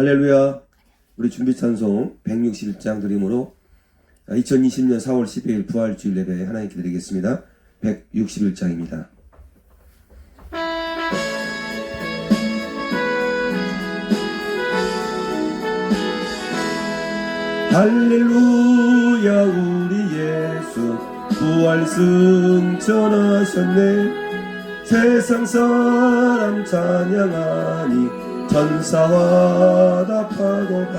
할렐루야. 우리 준비 찬송 161장 드림으로 2020년 4월 12일 부활주일 예배 하나님께 드리겠습니다. 161장입니다. 할렐루야 우리 예수 부활 승천하셨네. 세상 사람 찬양하니 천사와 답하도다.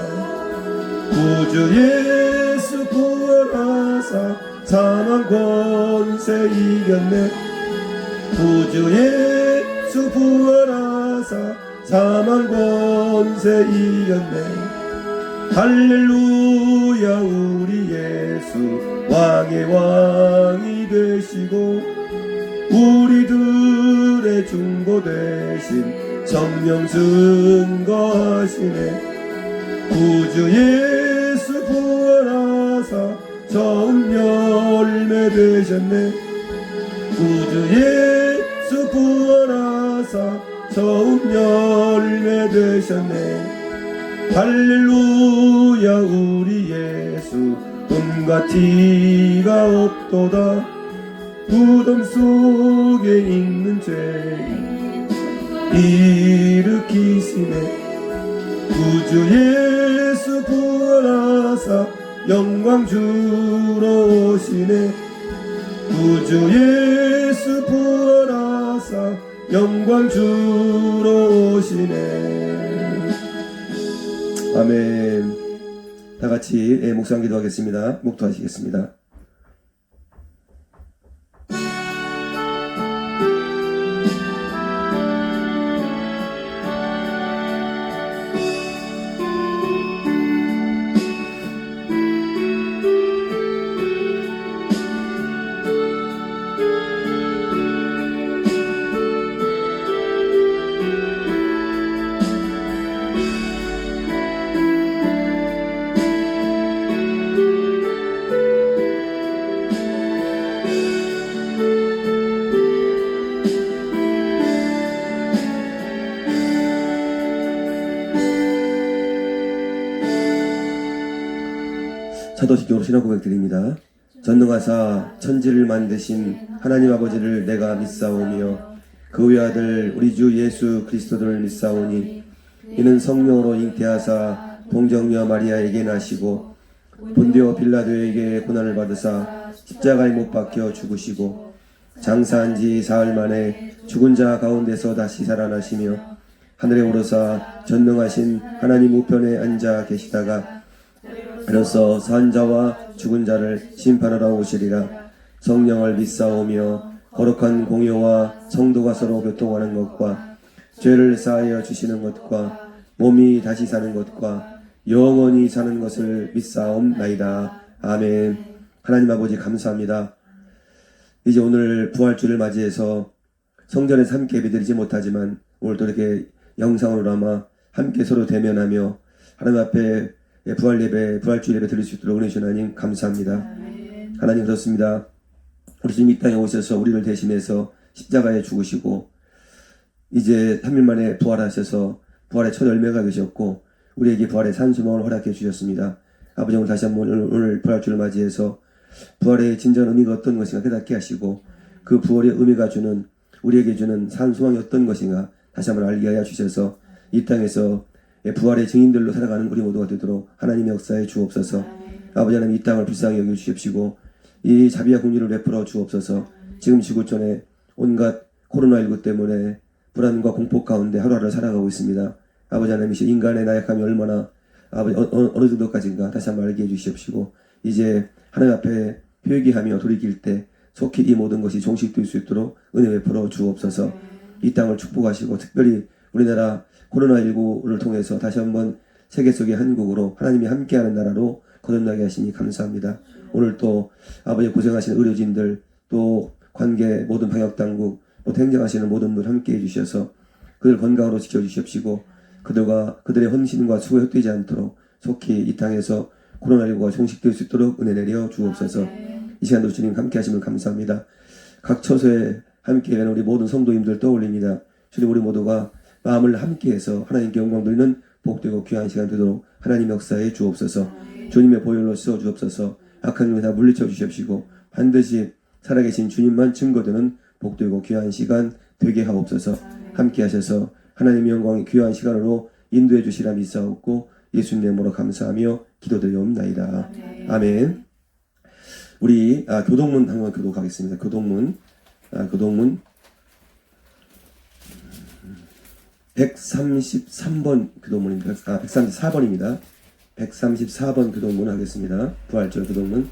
구주 예수 부활하사 사망 권세 이겼네. 구주 예수 부활하사 사망 권세 이겼네. 할렐루야 우리 예수 왕의 왕이 되시고 우리들의 중보 대신 성령 증거하시네. 구주 예수 부활하사 처음 열매 되셨네. 구주 예수 부활하사 처음 열매 되셨네. 할렐루야 우리 예수 음과 티가 없도다. 무덤 속에 있는 죄인 일으키시네. 구주 예수 부활하사 영광 주러 오시네. 구주 예수 부활하사 영광 주러 오시네. 아멘. 다같이 묵상 기도하겠습니다. 묵도하시겠습니다. 사도식경으로 신앙 고백드립니다. 전능하사 천지를 만드신 하나님 아버지를 내가 믿사오며 그 외아들 우리 주 예수 그리스도를 믿사오니 이는 성령으로 잉태하사 동정녀 마리아에게 나시고 본디오 빌라도에게 고난을 받으사 십자가에 못 박혀 죽으시고 장사한 지 사흘 만에 죽은 자 가운데서 다시 살아나시며 하늘에 오르사 전능하신 하나님 우편에 앉아 계시다가 그래서 산자와 죽은 자를 심판하러 오시리라. 성령을 믿사오며 거룩한 공효와 성도가 서로 교통하는 것과 죄를 사하여 주시는 것과 몸이 다시 사는 것과 영원히 사는 것을 믿사옵나이다. 아멘. 하나님 아버지 감사합니다. 이제 오늘 부활주를 맞이해서 성전에서 함께 예배드리지 못하지만 오늘 또 이렇게 영상으로나마 함께 서로 대면하며 하나님 앞에 부활 예배, 부활주 예배 드릴 수 있도록 은혜 주신 하나님 감사합니다. 하나님 그렇습니다. 우리 주님 이 땅에 오셔서 우리를 대신해서 십자가에 죽으시고 이제 3일 만에 부활하셔서 부활의 첫 열매가 되셨고 우리에게 부활의 산소망을 허락해 주셨습니다. 아버지 오늘 다시 한번 오늘 부활주를 맞이해서 부활의 진정한 의미가 어떤 것인가 깨닫게 하시고 그 부활의 의미가 주는 우리에게 주는 산소망이 어떤 것인가 다시 한번 알게 하여 주셔서 이 땅에서 부활의 증인들로 살아가는 우리 모두가 되도록 하나님의 역사에 주옵소서. 아버지 하나님 이 땅을 불쌍히 여겨주십시고 이 자비와 긍휼을 베풀어 주옵소서. 지금 지구촌에 온갖 코로나19 때문에 불안과 공포 가운데 하루하루 살아가고 있습니다. 아버지 하나님 이 인간의 나약함이 얼마나 아버지 어느 정도까지인가 다시 한번 알게 해주시옵시고 이제 하나님 앞에 회개하며 돌이킬 때 속히 이 모든 것이 종식될 수 있도록 은혜 베풀어 주옵소서. 이 땅을 축복하시고 특별히 우리나라 코로나19를 통해서 다시 한번 세계 속의 한국으로 하나님이 함께하는 나라로 거듭나게 하시니 감사합니다. 오늘 또 아버지 고생하시는 의료진들 또 관계 모든 방역당국 또 행정하시는 모든 분 함께해 주셔서 그들 건강으로 지켜주십시고 그들의 헌신과 수고에 헛되지 않도록 속히 이 땅에서 코로나19가 종식될 수 있도록 은혜 내려 주옵소서. 이 시간도 주님 함께 하심을 감사합니다. 각 처소에 함께 하는 우리 모든 성도님들 떠올립니다. 주님 우리 모두가 마음을 함께해서 하나님께 영광 돌리는 복되고 귀한 시간 되도록 하나님 역사에 주옵소서. 주님의 보혈로 씻어 주옵소서. 악한 영을 다 물리쳐 주십시고 반드시 살아계신 주님만 증거되는 복되고 귀한 시간 되게 하옵소서. 함께 하셔서 하나님의 영광의 귀한 시간으로 인도해 주시라 믿사옵고 예수님 이름으로 감사하며 기도드리옵나이다. 아멘. 우리 교동문 한번 교독하겠습니다. 교동문 133번 교동문입니다. 134번입니다. 134번 교동문 하겠습니다. 부활절 교동문.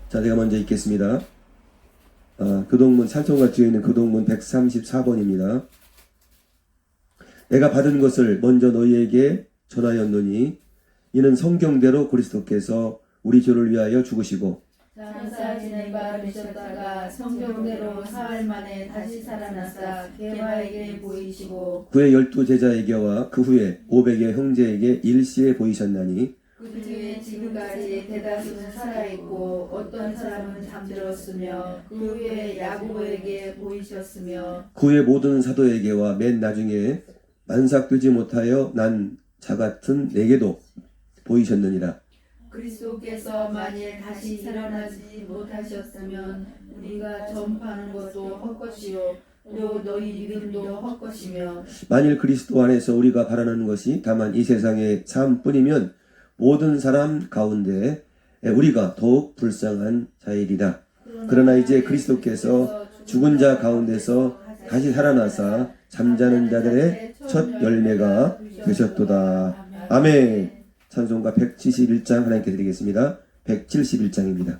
자, 제가 먼저 읽겠습니다. 교동문 찬송가 뒤에 있는 교동문 134번입니다. 내가 받은 것을 먼저 너희에게 전하였노니 이는 성경대로 그리스도께서 우리 죄를 위하여 죽으시고 장사 지낸 바 되셨다가 성경대로 사흘 만에 다시 살아나사 게바에게 보이시고 그의 12제자에게와 그 후에 500의 형제에게 일시에 보이셨나니 그 뒤에 지금까지 대다수는 살아있고 어떤 사람은 잠들었으며 그 후에 야고보에게 보이셨으며 그 후에 모든 사도에게와 맨 나중에 만삭되지 못하여 난 자 같은 내게도 보이셨느니라. 그리스도께서 만일 다시 살아나지 못하셨으면 우리가 전파하는 것도 헛것이요 또 너희 믿음도 헛것이며 만일 그리스도 안에서 우리가 바라는 것이 다만 이 세상의 삶뿐이면 모든 사람 가운데 우리가 더욱 불쌍한 자이리라. 그러나 이제 그리스도께서 죽은 자 가운데서 다시 살아나사 잠자는 자들의 첫 열매가 되셨도다. 아멘. 찬송가 171장 하나님께 드리겠습니다. 171장입니다.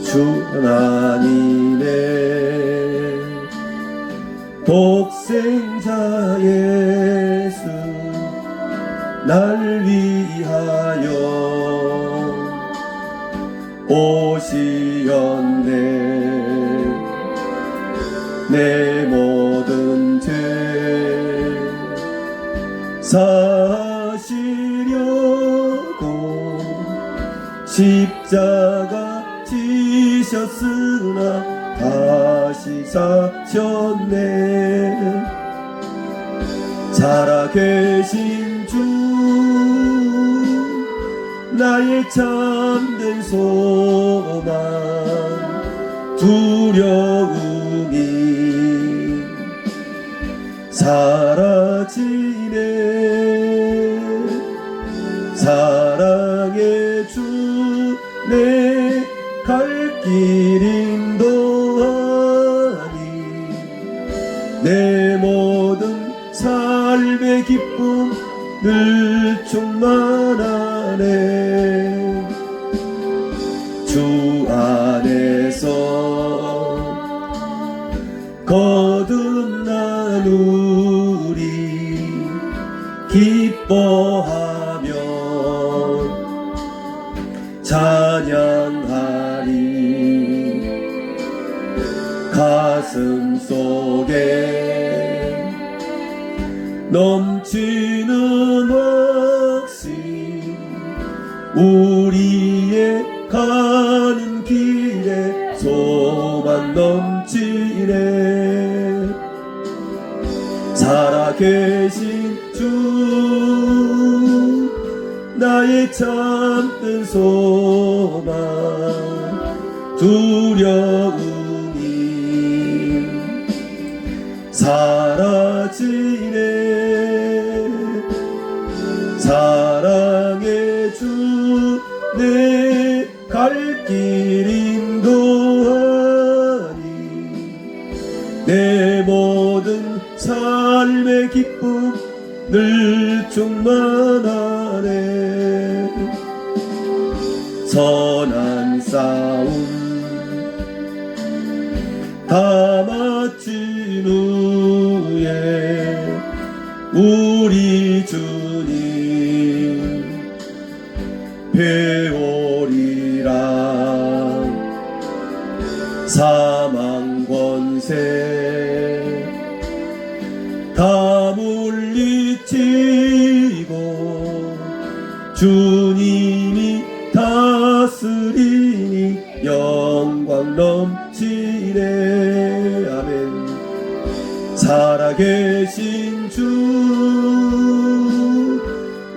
주 하나님의 독생자 예수 날 위하여 오시었네. 내 모든 죄 사시려고 십자가 지셨으나 다시 사셨네. 살아계신 주 나의 참된 소망 두려움이 사라지네. 사랑의 주 내 갈 길 인도하니 내 모든 삶의 기쁨 늘 충만하네. 주 안에서 거듭나누리 기뻐하며 찬양하리. 가슴 속에 넘치는 확신 우리의 가는 길에 소망 넘치네. 살아계신 주 나의 참된 소망 두려움이 사라지네. 사랑의 주 내 갈 길 인도하니 내 모든 삶의 기쁨 늘 충만하네. 선한 싸움 다 마친 후에 우리 주님 배우리라. 사망 권세 다 물리치고 주님이 다스리니 영광 넘치네. 아멘. 살아계신 주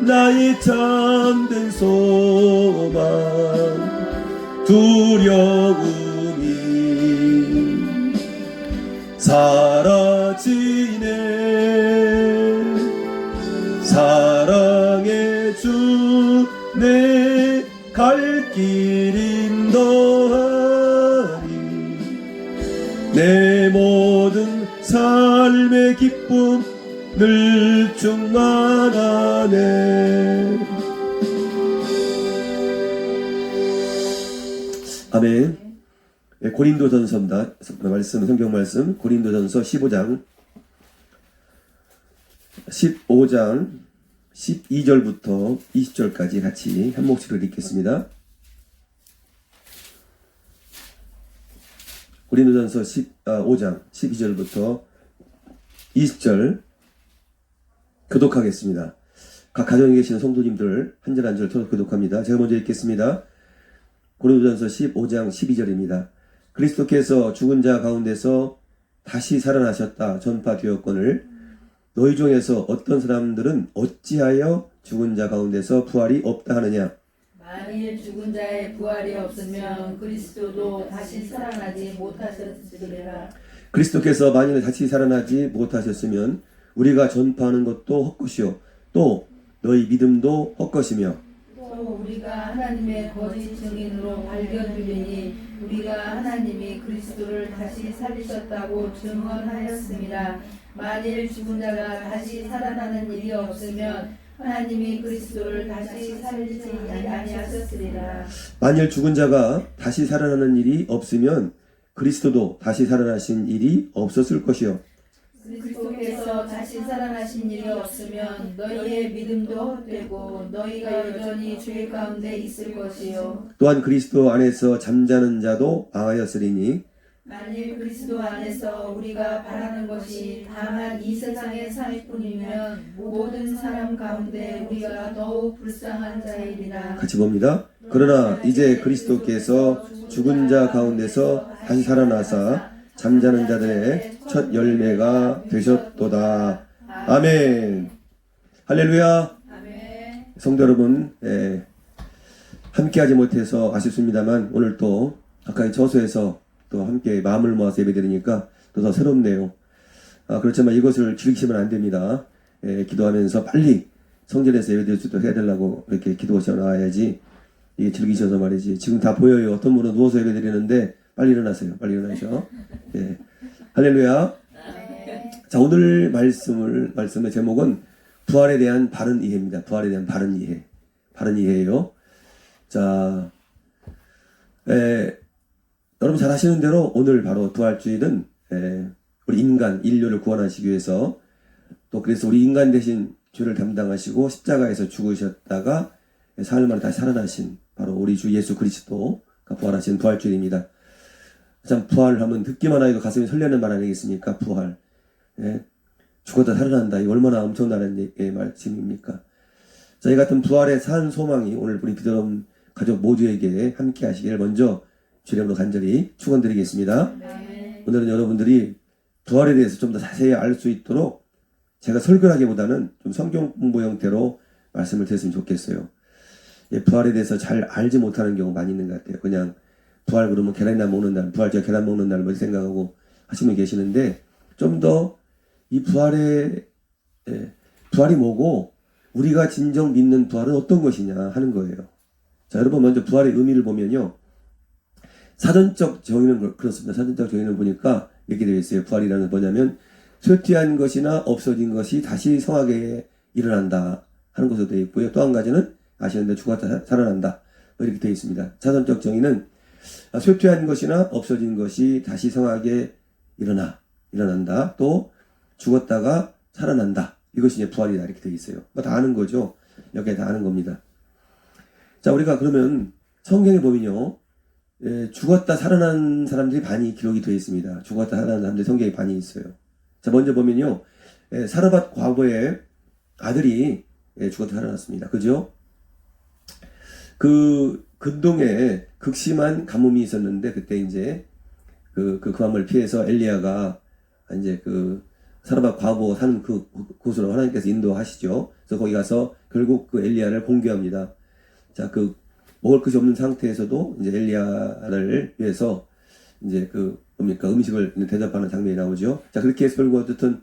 나의 참된 소망 두려움이 사라지네. 사랑의 주 내 갈 길 인도하리. 내 모든 삶의 기쁨 늘 충만하네. 아멘. 고린도전서입니다. 말씀, 성경 말씀 고린도전서 15장 12절부터 20절까지 같이 한 목소리로 읽겠습니다. 고린도전서 15장 12절부터 20절 교독하겠습니다. 각 가정에 계시는 성도님들 한 절 한 절 교독합니다. 제가 먼저 읽겠습니다. 고린도전서 15장 12절입니다. 그리스도께서 죽은 자 가운데서 다시 살아나셨다 전파되었거늘 너희 중에서 어떤 사람들은 어찌하여 죽은 자 가운데서 부활이 없다 하느냐. 만일 죽은 자의 부활이 없으면 그리스도도 다시 살아나지 못하셨으리라. 그리스도께서 만일 다시 살아나지 못하셨으면 우리가 전파하는 것도 헛것이요 또 너희 믿음도 헛것이며 또 우리가 하나님의 거짓 증인으로 발견되리니 우리가 하나님이 그리스도를 다시 살리셨다고 증언하였습니다. 만일 죽은 자가 다시 살아나는 일이 없으면 하나님이 그리스도를 다시 살리지 아니하셨으리라. 만일 죽은 자가 다시 살아나는 일이 없으면 그리스도도 다시 살아나신 일이 없었을 것이요 그리스도께서 다시 살아나신 일이 없으면 너희의 믿음도 헛되고 너희가 여전히 죄 가운데 있을 것이요 또한 그리스도 안에서 잠자는 자도 망하였으리니 만일 그리스도 안에서 우리가 바라는 것이 다만 이 세상의 삶일 뿐이면 모든 사람 가운데 우리가 더욱 불쌍한 자이리라. 같이 봅니다. 그러나 이제 그리스도께서 죽은 자 가운데서 다시 살아나사 잠자는 자들의 첫 열매가 되셨도다. 아멘. 할렐루야. 아멘. 성도 여러분, 함께하지 못해서 아쉽습니다만 오늘 또 가까이 저소에서 또 함께 마음을 모아서 예배드리니까 또 더 새롭네요. 그렇지만 이것을 즐기시면 안 됩니다. 기도하면서 빨리 성전에서 예배드릴 수 있도록 해야 되려고 이렇게 기도하셔 나와야지 이게 즐기셔서 말이지. 지금 다 보여요. 어떤 분은 누워서 예배드리는데 빨리 일어나세요. 빨리 일어나셔. 예. 할렐루야. 자, 오늘 말씀의 제목은 부활에 대한 바른 이해입니다. 부활에 대한 바른 이해. 바른 이해예요. 자, 여러분 잘 아시는 대로 오늘 바로 부활주일은 우리 인류를 구원하시기 위해서 또 그래서 우리 인간 대신 죄를 담당하시고 십자가에서 죽으셨다가 사흘 만에 다시 살아나신 바로 우리 주 예수 그리스도가 부활하신 부활주일입니다. 참 부활하면 듣기만 해도 가슴이 설레는 말 아니겠습니까? 부활. 죽었다 살아난다. 이 얼마나 엄청나는 말씀입니까? 자, 이 같은 부활의 산 소망이 오늘 우리 비드럼 가족 모두에게 함께 하시기를 먼저 주님으로 간절히 축원드리겠습니다. 네. 오늘은 여러분들이 부활에 대해서 좀 더 자세히 알 수 있도록 제가 설교하기보다는 좀 성경 공부 형태로 말씀을 드렸으면 좋겠어요. 부활에 대해서 잘 알지 못하는 경우 많이 있는 것 같아요. 그냥 부활 그러면 계란이나 먹는 날, 부활 제가 계란 먹는 날 뭐 생각하고 하시는 분 계시는데 좀 더 이 부활이 뭐고 우리가 진정 믿는 부활은 어떤 것이냐 하는 거예요. 자, 여러분 먼저 부활의 의미를 보면요. 사전적 정의는 그렇습니다. 사전적 정의는 보니까 이렇게 되어 있어요. 부활이라는 건 뭐냐면 쇠퇴한 것이나 없어진 것이 다시 성하게 일어난다 하는 것으로 되어 있고요. 또 한 가지는 아시는데 죽었다 살아난다 뭐 이렇게 되어 있습니다. 사전적 정의는 쇠퇴한 것이나 없어진 것이 다시 성하게 일어난다. 또 죽었다가 살아난다. 이것이 이제 부활이다 이렇게 되어 있어요. 뭐 다 아는 거죠. 여기에 다 아는 겁니다. 자, 우리가 그러면 성경에 보면요. 죽었다 살아난 사람들이 많이 기록이 되어 있습니다. 죽었다 살아난 사람들이 성경에 많이 있어요. 자, 먼저 보면요. 사르밧 과부의 아들이 죽었다 살아났습니다. 그죠? 그 근동에 극심한 가뭄이 있었는데 그때 이제 그 가뭄을 피해서 엘리야가 이제 그 사르밧 과부 사는 곳으로 하나님께서 인도하시죠. 그래서 거기 가서 결국 그 엘리야를 공개합니다. 자, 먹을 것이 없는 상태에서도 이제 엘리야를 위해서 이제 음식을 대접하는 장면이 나오죠. 자, 그렇게 해서 결국 어쨌든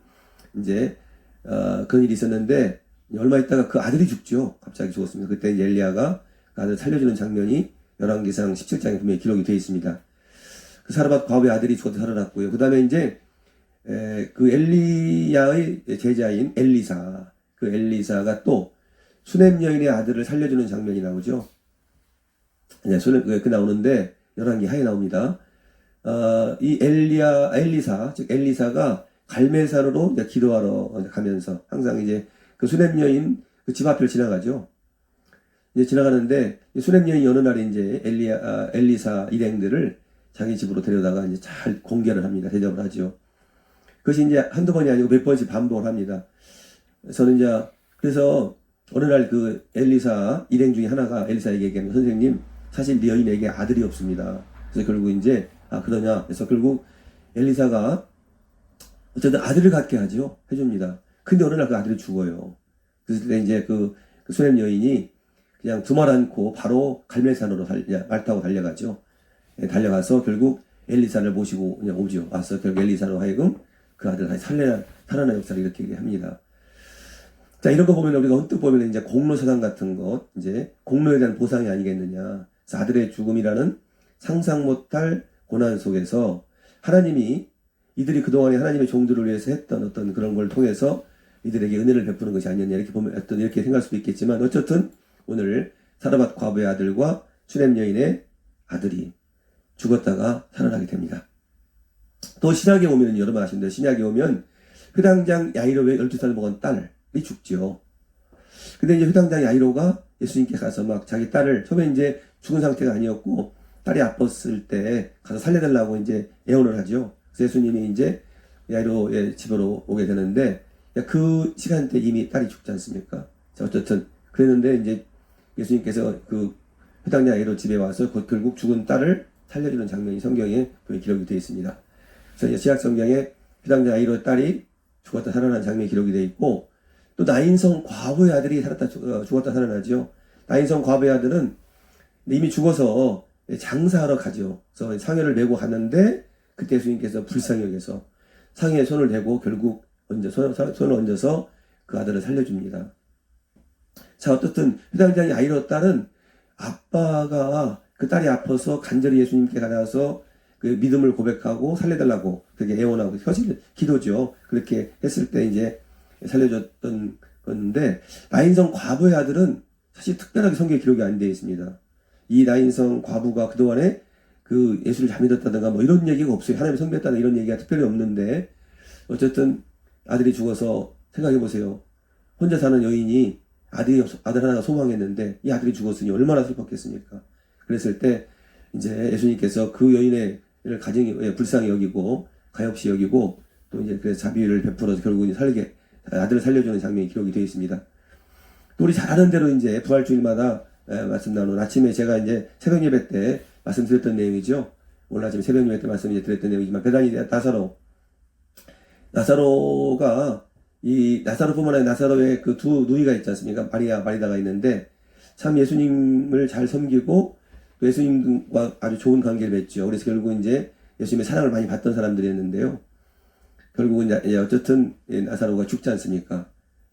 이제 그런 일이 있었는데 얼마 있다가 그 아들이 죽죠. 갑자기 죽었습니다. 그때 이제 엘리야가 그 아들 살려주는 장면이 열왕기상 17장에 분명히 기록이 되어 있습니다. 그 사르밧 과부의 아들이 죽어서 살아났고요. 그 다음에 이제 그 엘리야의 제자인 엘리사, 그 엘리사가 또 수넴 여인의 아들을 살려주는 장면이 나오죠. 이제 그 나오는데 열왕기 하에 나옵니다. 이 엘리사, 즉 엘리사가 갈멜산으로 이제 기도하러 가면서 항상 이제 그 수넴 여인 그 집 앞을 지나가죠. 이제 지나가는데 수넴 여인이 어느 날 이제 엘리사 일행들을 자기 집으로 데려다가 이제 잘 공개를 합니다. 대접을 하죠. 그것이 이제 한두 번이 아니고 몇 번씩 반복을 합니다. 그래서 어느 날 그 엘리사 일행 중에 하나가 엘리사에게 얘기합니다. 선생님, 사실 네 여인에게 아들이 없습니다. 그래서 결국 이제 그러냐. 그래서 결국 엘리사가 어쨌든 아들을 갖게 하죠. 해줍니다. 근데 어느 날 그 아들이 죽어요. 그래서 그때 이제 그 수넴 여인이 그냥 두말 않고 바로 갈멜산으로 말 타고 달려가죠. 달려가서 결국 엘리사를 모시고 그냥 오죠. 와서 결국 엘리사로 하여금 그 아들 다시 살아난 역사를 이렇게 합니다. 자, 이런 거 보면 우리가 언뜻 보면 이제 공로사당 같은 것, 이제 공로에 대한 보상이 아니겠느냐. 그래서 아들의 죽음이라는 상상 못할 고난 속에서 하나님이 이들이 그동안에 하나님의 종들을 위해서 했던 어떤 그런 걸 통해서 이들에게 은혜를 베푸는 것이 아니었냐. 이렇게 보면 어떤 이렇게 생각할 수도 있겠지만 어쨌든 오늘 사르밧 과부의 아들과 수넴 여인의 아들이 죽었다가 살아나게 됩니다. 또 신약에 오면 여러분 아시는데 신약에 오면 회당장 야이로의 12살 먹은 딸이 죽죠. 근데 이제 회당장 야이로가 예수님께 가서 막 자기 딸을 처음에 이제 죽은 상태가 아니었고 딸이 아팠을 때 가서 살려달라고 이제 애원을 하죠. 그래서 예수님이 이제 야이로의 집으로 오게 되는데 그 시간대 이미 딸이 죽지 않습니까? 자, 어쨌든 그랬는데 이제 예수님께서 그 회당장 야이로 집에 와서 결국 죽은 딸을 살려주는 장면이 성경에 기록이 되어 있습니다. 그래서 신약 성경에 회당장 야이로의 딸이 죽었다 살아난 장면이 기록이 되어 있고 또 나인성 과부의 아들이 죽었다 살아나죠. 나인성 과부의 아들은 이미 죽어서 장사하러 가죠. 그래서 상여를 메고 갔는데 그때 예수님께서 불쌍히 여겨서 상여에 손을 대고 결국 손을 얹어서 그 아들을 살려줍니다. 자, 어떻든 회당장 야이로 딸은 아빠가 그 딸이 아파서 간절히 예수님께 가서 그 믿음을 고백하고 살려달라고 그렇게 애원하고 기도죠. 그렇게 했을 때 이제 살려줬던 건데 나인성 과부의 아들은 사실 특별하게 성경에 기록이 안 되어 있습니다. 이 나인성 과부가 그동안에 그 예수를 잘 믿었다든가 뭐 이런 얘기가 없어요. 하나님을 섬겼다는 이런 얘기가 특별히 없는데 어쨌든 아들이 죽어서 생각해 보세요. 혼자 사는 여인이 아들 하나가 소망했는데 이 아들이 죽었으니 얼마나 슬펐겠습니까? 그랬을 때 이제 예수님께서 그 여인의 가정이 불쌍히 여기고 가엾이 여기고 또 이제 그래서 자비를 베풀어서 결국 이제 아들을 살려주는 장면이 기록이 되어 있습니다. 또 우리 잘 아는 대로 이제 부활주일마다 말씀 나누는 아침에 제가 이제 새벽 예배 때 말씀드렸던 내용이죠. 오늘 아침 새벽 예배 때 말씀드렸던 내용이지만 베다니 나사로가 이 나사로뿐만 아니라 나사로의 그 두 누이가 있지 않습니까? 마리다가 있는데 참 예수님을 잘 섬기고 또 예수님과 아주 좋은 관계를 맺죠. 그래서 결국 이제 예수님의 사랑을 많이 받던 사람들이었는데요. 결국은 이제 어쨌든 나사로가 죽지 않습니까?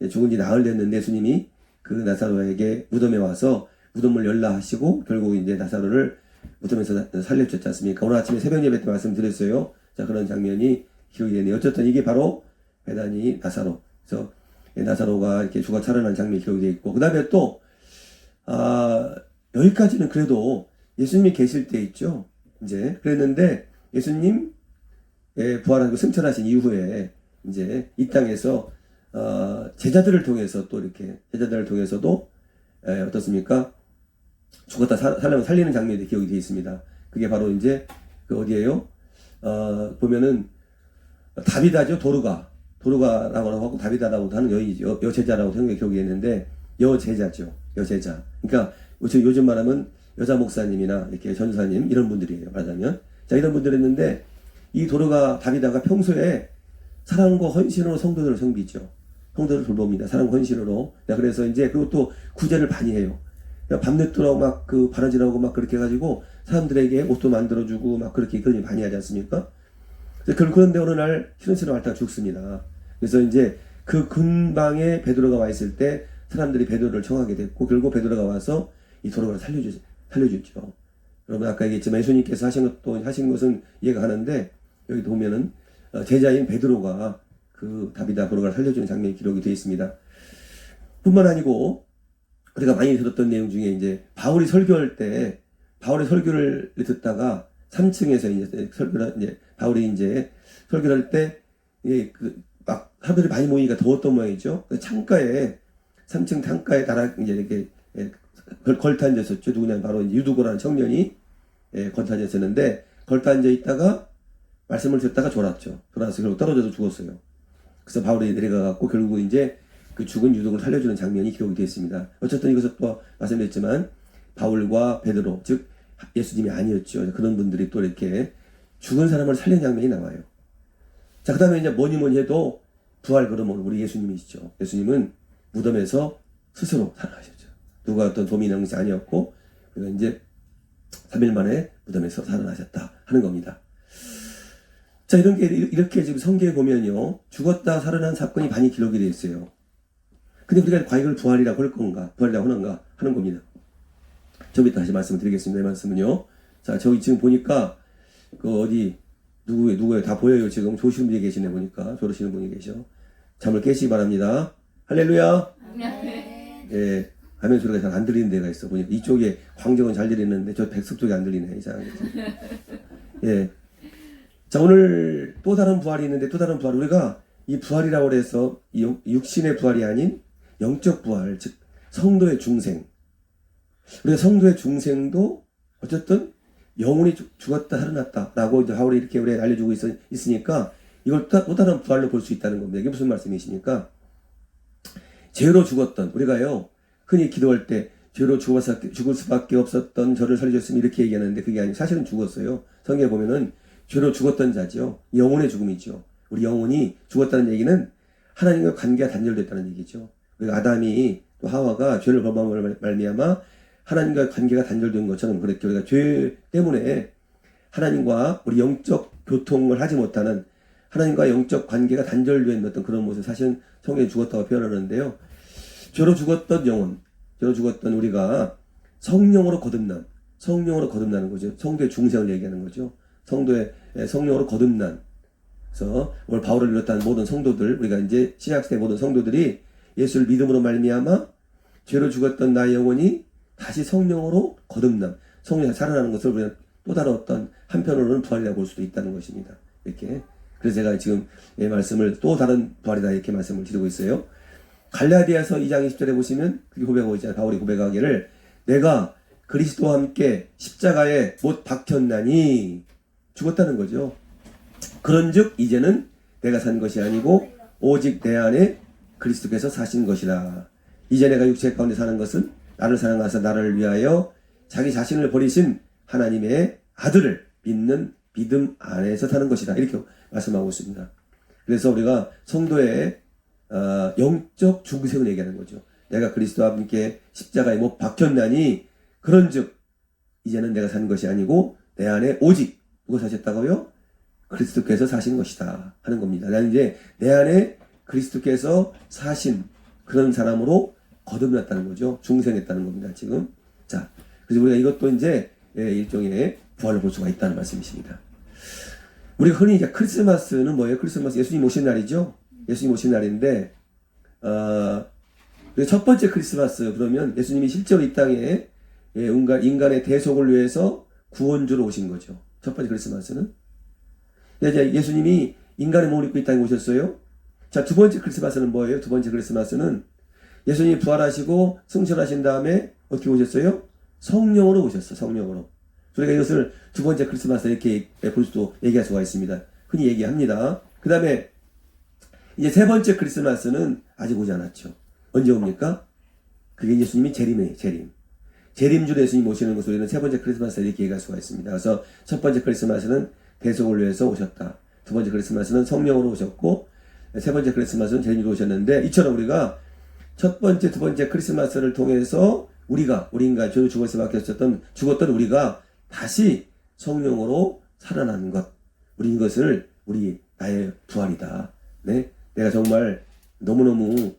죽은 지 나흘 됐는데 예수님이 그 나사로에게 무덤에 와서 무덤을 열라 하시고 결국 이제 나사로를 무덤에서 살려주셨지 않습니까? 오늘 아침에 새벽 예배 때 말씀드렸어요. 자, 그런 장면이 기록이 되네요. 어쨌든 이게 바로 베다니 나사로. 그래서 나사로가 이렇게 죽어 살아난 장면이 기록이 되어 있고 그 다음에 또 여기까지는 그래도 예수님이 계실 때 있죠. 이제 그랬는데 예수님 부활하고 승천하신 이후에 이제 이 땅에서 제자들을 통해서 또 이렇게 제자들을 통해서도 어떻습니까? 죽었다 살리는 장면이 기록이 되어 있습니다. 그게 바로 이제 그 어디예요? 보면은 다비다죠. 도르가라고 하고 다비다라고 하는 여인이죠. 여제자라고 성경에 기록했는데 여제자죠. 여제자. 그러니까 요즘 말하면 여자 목사님이나 이렇게 전사님 이런 분들이에요. 말하자면 자 이런 분들이었는데 이 도르가 다비다가 평소에 사랑과 헌신으로 성도들을 섬기죠. 성도를 돌봅니다. 사랑과 헌신으로. 그래서 이제 그리고 또 구제를 많이 해요. 밤늦도록 막 그 바라지라고 막 그렇게 해가지고 사람들에게 옷도 만들어주고 막 그렇게 그런 일 많이 하지 않습니까? 그런데 어느 날 시름시름 앓다가 죽습니다. 그래서 이제 그 근방에 베드로가 와 있을 때 사람들이 베드로를 청하게 됐고 결국 베드로가 와서 이 도로가를 살려주죠. 여러분 아까 얘기했지만 예수님께서 하신 것은 이해가 가는데 여기 보면은 제자인 베드로가 그 다비다 도로가를 살려주는 장면이 기록이 되어 있습니다. 뿐만 아니고 우리가 많이 들었던 내용 중에 이제 바울이 설교를 듣다가 3층에서 이제 바울이 이제 설교를 할 때 막 사람들이 많이 모이니까 더웠던 모양이죠. 창가에 3층 창가에 이제 이렇게 걸터 앉았었죠. 누구냐면 바로 유두고라는 청년이 걸터 앉았었는데 걸터 앉아 있다가 말씀을 듣다가 졸았죠. 졸아서 결국 떨어져서 죽었어요. 그래서 바울이 내려가갖고 결국 이제 그 죽은 유독을 살려주는 장면이 기록이 되어 있습니다. 어쨌든 이것을 또 말씀드렸지만 바울과 베드로 즉 예수님이 아니었죠. 그런 분들이 또 이렇게 죽은 사람을 살린 장면이 나와요. 자, 그 다음에 이제 뭐니 해도 부활 그러면 우리 예수님이시죠. 예수님은 무덤에서 스스로 살아나셨죠. 누가 어떤 도민의 형제 아니었고, 그래서 이제 3일 만에 무덤에서 살아나셨다 하는 겁니다. 자, 이렇게 지금 성경에 보면요. 죽었다 살아난 사건이 많이 기록이 되어 있어요. 근데 우리가 과연 이걸 부활이라고 할 건가, 부활이라고 하는가 하는 겁니다. 좀 이따 다시 말씀을 드리겠습니다. 이 말씀은요. 자, 저기 지금 보니까, 누구예요? 다 보여요. 지금 조시는 분이 계시네, 보니까. 졸으시는 분이 계셔. 잠을 깨시기 바랍니다. 할렐루야! 예, 화면 소리가 잘 안 들리는 데가 있어. 보니까 이쪽에 광경은 잘 들리는데, 저 백석 쪽이 안 들리네. 이상하게. 예. 자, 오늘 또 다른 부활이 있는데, 또 다른 부활. 우리가 이 부활이라고 해서, 이 육신의 부활이 아닌 영적 부활, 즉, 성도의 중생. 우리가 성도의 중생도 어쨌든 영혼이 죽었다 살아났다 라고 이제 바울이 이렇게 우리가 알려주고 있으니까 이걸 또 다른 부활로 볼 수 있다는 겁니다. 이게 무슨 말씀이십니까? 죄로 죽었던 우리가요 흔히 기도할 때 죄로 죽을 수밖에 없었던 저를 살려줬으면 이렇게 얘기하는데 그게 아니고 사실은 죽었어요. 성경에 보면은 죄로 죽었던 자죠. 영혼의 죽음이죠. 우리 영혼이 죽었다는 얘기는 하나님과 관계가 단절됐다는 얘기죠. 우리가 아담이 또 하와가 죄를 범함으로 말미암아 하나님과 관계가 단절된 것처럼 그렇게 우리가 죄 때문에 하나님과 우리 영적 교통을 하지 못하는 하나님과 영적 관계가 단절된 어떤 그런 모습 사실은 성경에 죽었다고 표현하는데요. 죄로 죽었던 영혼, 죄로 죽었던 우리가 성령으로 거듭나는 거죠. 성도의 중생을 얘기하는 거죠. 성도의 성령으로 거듭난. 그래서 오늘 바울을 비롯한 모든 성도들, 우리가 이제 신약시대 모든 성도들이 예수를 믿음으로 말미암아 죄로 죽었던 나의 영혼이 다시 성령으로 거듭남, 성령이 살아나는 것을 우리가 또 다른 어떤 한편으로는 부활이라고 볼 수도 있다는 것입니다. 이렇게. 그래서 제가 지금 이 말씀을 또 다른 부활이다 이렇게 말씀을 드리고 있어요. 갈라디아서 2장 20절에 보시면 그게 고백하고 있잖아요. 바울이 고백하기를 내가 그리스도와 함께 십자가에 못 박혔나니 죽었다는 거죠. 그런즉 이제는 내가 산 것이 아니고 오직 내 안에 그리스도께서 사신 것이라. 이제 내가 육체 가운데 사는 것은 나를 사랑하사 나를 위하여 자기 자신을 버리신 하나님의 아들을 믿는 믿음 안에서 사는 것이다. 이렇게 말씀하고 있습니다. 그래서 우리가 성도의 영적 중생을 얘기하는 거죠. 내가 그리스도와 함께 십자가에 못 박혔나니 그런즉 이제는 내가 산 것이 아니고 내 안에 오직 누가 사셨다고요? 그리스도께서 사신 것이다 하는 겁니다. 나는 이제 내 안에 그리스도께서 사신 그런 사람으로 거듭났다는 거죠. 중생했다는 겁니다. 지금. 자, 그래서 우리가 이것도 이제 일종의 부활을 볼 수가 있다는 말씀이십니다. 우리가 흔히 이제 크리스마스는 뭐예요? 크리스마스 예수님 오신 날이죠. 예수님 오신 날인데 첫 번째 크리스마스 그러면 예수님이 실제로 이 땅에 인간의 대속을 위해서 구원주로 오신 거죠. 첫 번째 크리스마스는. 이제 예수님이 인간의 몸을 입고 이 땅에 오셨어요. 자, 두 번째 크리스마스는 뭐예요? 두 번째 크리스마스는 예수님이 부활하시고 승천하신 다음에 어떻게 오셨어요? 성령으로 오셨어. 성령으로. 우리가 이것을 두 번째 크리스마스 이렇게 볼 수도 얘기할 수가 있습니다. 흔히 얘기합니다. 그 다음에 이제 세 번째 크리스마스는 아직 오지 않았죠. 언제 옵니까? 그게 예수님이 재림이에요. 재림주로 예수님 오시는 것을 우리는 세 번째 크리스마스 이렇게 얘기할 수가 있습니다. 그래서 첫 번째 크리스마스는 대속을 위해서 오셨다. 두 번째 크리스마스는 성령으로 오셨고, 세 번째 크리스마스는 재림주로 오셨는데, 이처럼 우리가 첫 번째, 두 번째 크리스마스를 통해서 우리가 죄로 죽을 수밖에 없었던, 죽었던 우리가 다시 성령으로 살아나는 것. 나의 부활이다. 네? 내가 정말 너무너무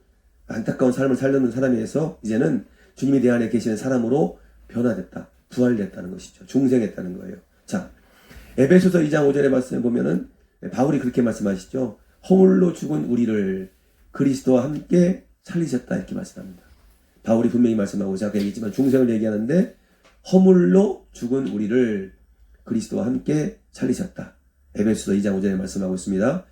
안타까운 삶을 살려는 사람에서 이제는 주님이 내 안에 계시는 사람으로 변화됐다. 부활됐다는 것이죠. 중생했다는 거예요. 자, 에베소서 2장 5절의 말씀에 보면은 바울이 그렇게 말씀하시죠. 허물로 죽은 우리를 그리스도와 함께 살리셨다. 이렇게 말씀합니다. 바울이 분명히 말씀하고 제가 얘기했지만 중생을 얘기하는데 허물로 죽은 우리를 그리스도와 함께 살리셨다. 에베소서 2장 5절에 말씀하고 있습니다.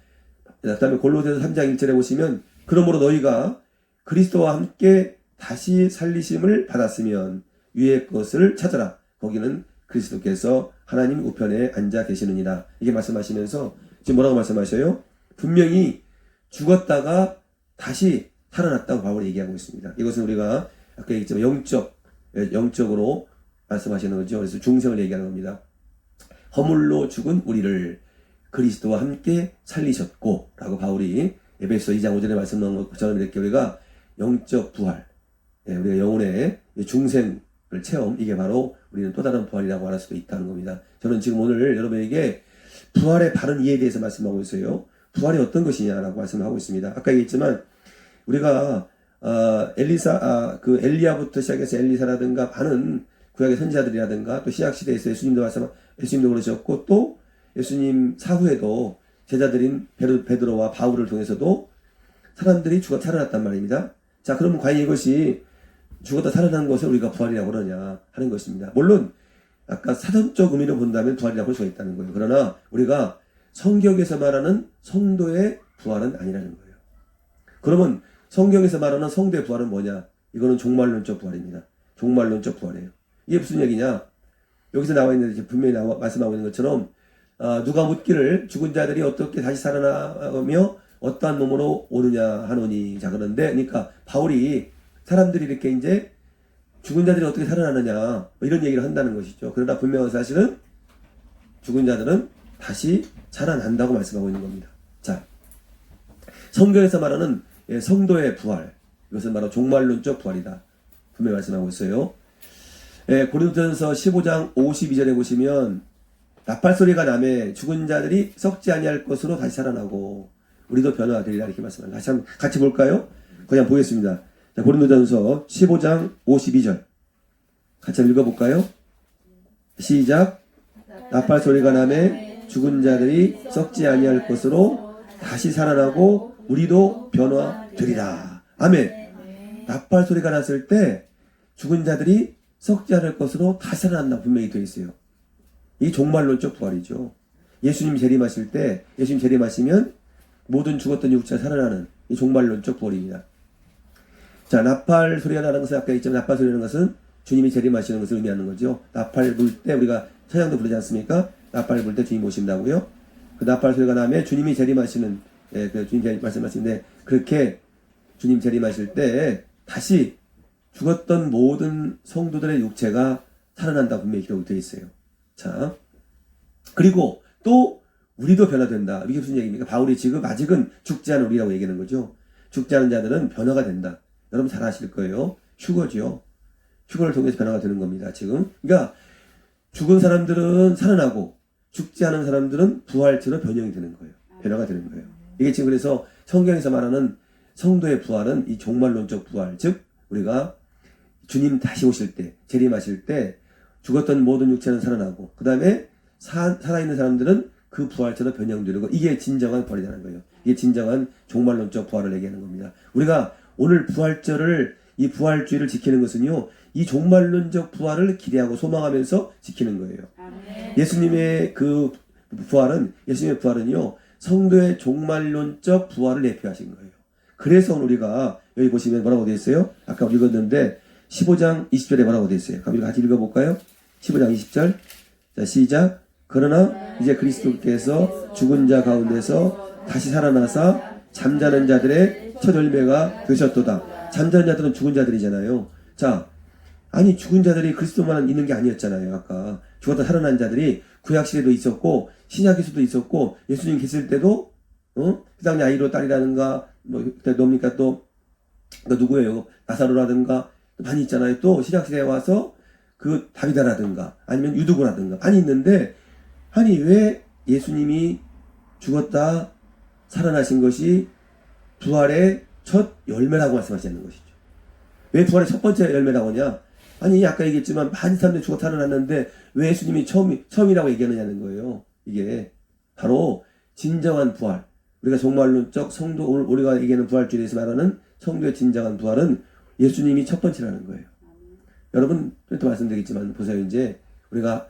그 다음에 골로새서 3장 1절에 보시면 그러므로 너희가 그리스도와 함께 다시 살리심을 받았으면 위의 것을 찾아라. 거기는 그리스도께서 하나님 우편에 앉아 계시느니라. 이게 말씀하시면서 지금 뭐라고 말씀하셔요? 분명히 죽었다가 다시 살아났다고 바울이 얘기하고 있습니다. 이것은 우리가 아까 얘기했지만 영적으로 말씀하시는 거죠. 그래서 중생을 얘기하는 겁니다. 허물로 죽은 우리를 그리스도와 함께 살리셨고 라고 바울이 에베소 2장 5절에 말씀 나온 것처럼 이렇게 우리가 영적 부활, 우리가 영혼의 중생을 체험, 이게 바로 우리는 또 다른 부활이라고 말할 수도 있다는 겁니다. 저는 지금 오늘 여러분에게 부활의 바른 이해에 대해서 말씀하고 있어요. 부활이 어떤 것이냐라고 말씀하고 있습니다. 아까 얘기했지만 우리가 엘리야부터 시작해서 엘리사라든가 많은 구약의 선지자들이라든가 또 신약 시대에서 예수님도 그러셨고 또 예수님 사후에도 제자들인 베드로와 바울을 통해서도 사람들이 죽어 살아났단 말입니다. 자, 그러면 과연 이것이 죽었다 살아난 것을 우리가 부활이라고 그러냐 하는 것입니다. 물론 아까 사전적 의미로 본다면 부활이라고 할 수가 있다는 거예요. 그러나 우리가 성경에서 말하는 성도의 부활은 아니라는 거예요. 그러면 성경에서 말하는 성도의 부활은 뭐냐? 이거는 종말론적 부활입니다. 종말론적 부활이에요. 이게 무슨 얘기냐? 여기서 나와 있는데 분명히 말씀하고 있는 것처럼 누가 묻기를 죽은 자들이 어떻게 다시 살아나며 어떠한 몸으로 오느냐 하노니. 자, 그러니까 바울이 사람들이 이렇게 이제 죽은 자들이 어떻게 살아나느냐 뭐 이런 얘기를 한다는 것이죠. 그러나 분명한 사실은 죽은 자들은 다시 살아난다고 말씀하고 있는 겁니다. 자, 성경에서 말하는 성도의 부활, 이것은 바로 종말론적 부활이다. 분명히 말씀하고 있어요. 고린도전서 15장 52절에 보시면 나팔소리가 나매 죽은 자들이 썩지 아니할 것으로 다시 살아나고 우리도 변화되리라 이렇게 말씀합니다. 같이 볼까요? 그냥 보겠습니다. 자, 고린도전서 15장 52절 같이 한번 읽어볼까요? 시작. 나팔소리가 나매 죽은 자들이 썩지 아니할 것으로 다시 살아나고 우리도 변화되리라. 아멘. 나팔소리가 났을 때 죽은 자들이 썩지 않을 것으로 다시 살아난다 분명히 되어 있어요. 이 종말론적 부활이죠. 예수님 재림하실 때, 예수님 재림하시면 모든 죽었던 육체가 살아나는 이 종말론적 부활입니다. 자, 나팔 소리가 나는 것은 아까 있지만 나팔 소리라는 것은 주님이 재림하시는 것을 의미하는 거죠. 나팔 불 때 우리가 찬양도 부르지 않습니까? 나팔 불 때 주님 오신다고요. 그 나팔 소리가 나면 주님이 재림하시는, 그 주님 말씀하시는데 그렇게 주님 재림하실 때 다시 죽었던 모든 성도들의 육체가 살아난다 분명히 기록이 되어 있어요. 자, 그리고 또 우리도 변화된다. 이게 무슨 얘기입니까? 바울이 지금 아직은 죽지 않은 우리라고 얘기하는 거죠. 죽지 않은 자들은 변화가 된다. 여러분 잘 아실 거예요. 휴거죠. 휴거를 통해서 변화가 되는 겁니다. 지금. 그러니까 죽은 사람들은 살아나고 죽지 않은 사람들은 부활체로 변형이 되는 거예요. 변화가 되는 거예요. 이게 지금 그래서 성경에서 말하는 성도의 부활은 이 종말론적 부활, 즉 우리가 주님 다시 오실 때, 재림하실 때 죽었던 모든 육체는 살아나고 그 다음에 살아있는 사람들은 그 부활체로 변형되고 이게 진정한 부활이라는 거예요. 이게 진정한 종말론적 부활을 얘기하는 겁니다. 우리가 오늘 부활절을 이 부활주의를 지키는 것은요. 이 종말론적 부활을 기대하고 소망하면서 지키는 거예요. 아멘. 예수님의 그 부활은 예수님의 부활은요. 성도의 종말론적 부활을 대표하신 거예요. 그래서 우리가 여기 보시면 뭐라고 되어 있어요? 아까 읽었는데 15장 20절에 뭐라고 되어 있어요? 그럼 우리 같이 읽어볼까요? 15장 20절 자, 시작. 그러나 이제 그리스도께서 죽은 자 가운데서 다시 살아나사 잠자는 자들의 첫 열매가 되셨도다. 잠자는 자들은 죽은 자들이잖아요. 자, 아니 죽은 자들이 그리스도만 있는 게 아니었잖아요. 아까 죽었다 살아난 자들이 구약시대도 있었고 신약에서도 있었고 예수님 계실 때도 그 당시 야이로 딸이라든가 뭐 그때 뭡니까 또 누구예요? 나사로라든가 많이 있잖아요. 또 신약시대에 와서 그 다비다라든가 아니면 유두고라든가 많이 있는데 아니 왜 예수님이 죽었다 살아나신 것이 부활의 첫 열매라고 말씀하시는 것이죠. 왜 부활의 첫 번째 열매라고 하냐? 아니 아까 얘기했지만 많은 사람들이 죽어 살아났는데 왜 예수님이 처음이라고 얘기하느냐는 거예요. 이게 바로 진정한 부활. 우리가 종말론적 성도 오늘 우리가 얘기하는 부활주의에서 말하는 성도의 진정한 부활은 예수님이 첫 번째라는 거예요. 여러분 또 말씀드리겠지만 보세요. 이제 우리가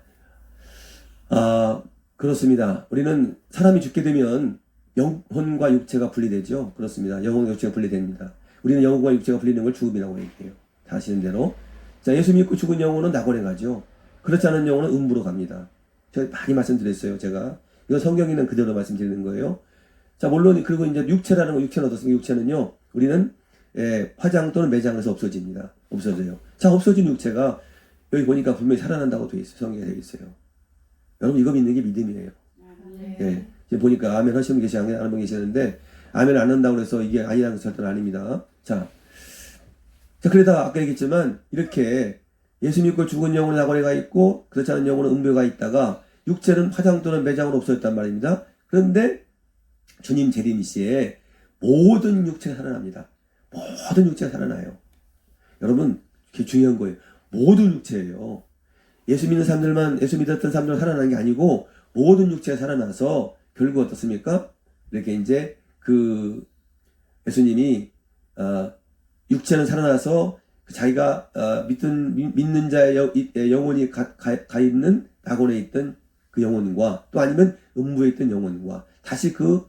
그렇습니다. 우리는 사람이 죽게 되면 영혼과 육체가 분리되죠. 그렇습니다. 영혼과 육체가 분리됩니다. 우리는 영혼과 육체가 분리되는 걸 죽음이라고 얘기해요. 다 아시는 대로. 자, 예수 믿고 죽은 영혼은 낙원에 가죠. 그렇지 않은 영혼은 음부로 갑니다. 제가 많이 말씀드렸어요. 제가. 이건 성경에 있는 그대로 말씀드리는 거예요. 자, 물론 그리고 이제 육체라는 거, 육체는 어떻습니까? 육체는요. 우리는 화장 또는 매장에서 없어집니다. 없어져요. 자, 없어진 육체가 여기 보니까 분명히 살아난다고 되어 있어요. 성경에 되어 있어요. 여러분 이거 믿는 게 믿음이에요. 예. 지금 보니까 아멘 하시는 분 하는 분 계시는데 아멘 안 한다고 해서 이게 아니라는 건 절대로 아닙니다. 자, 그러다가 아까 얘기했지만 이렇게 예수 믿고 죽은 영혼은 낙원에 가 있고 그렇지 않은 영혼은 음부에 있다가 육체는 화장 또는 매장으로 없어졌단 말입니다. 그런데 주님 재림 시에 모든 육체가 살아납니다. 모든 육체가 살아나요. 여러분 그게 중요한 거예요. 모든 육체예요. 예수 믿는 사람들만 예수 믿었던 사람들만 살아나는 게 아니고 모든 육체가 살아나서 결국 어떻습니까? 이렇게 이제 그 예수님이 육체는 살아나서 자기가 믿는 자의 영혼이 가 있는 낙원에 있던 그 영혼과 또 아니면 음부에 있던 영혼과 다시 그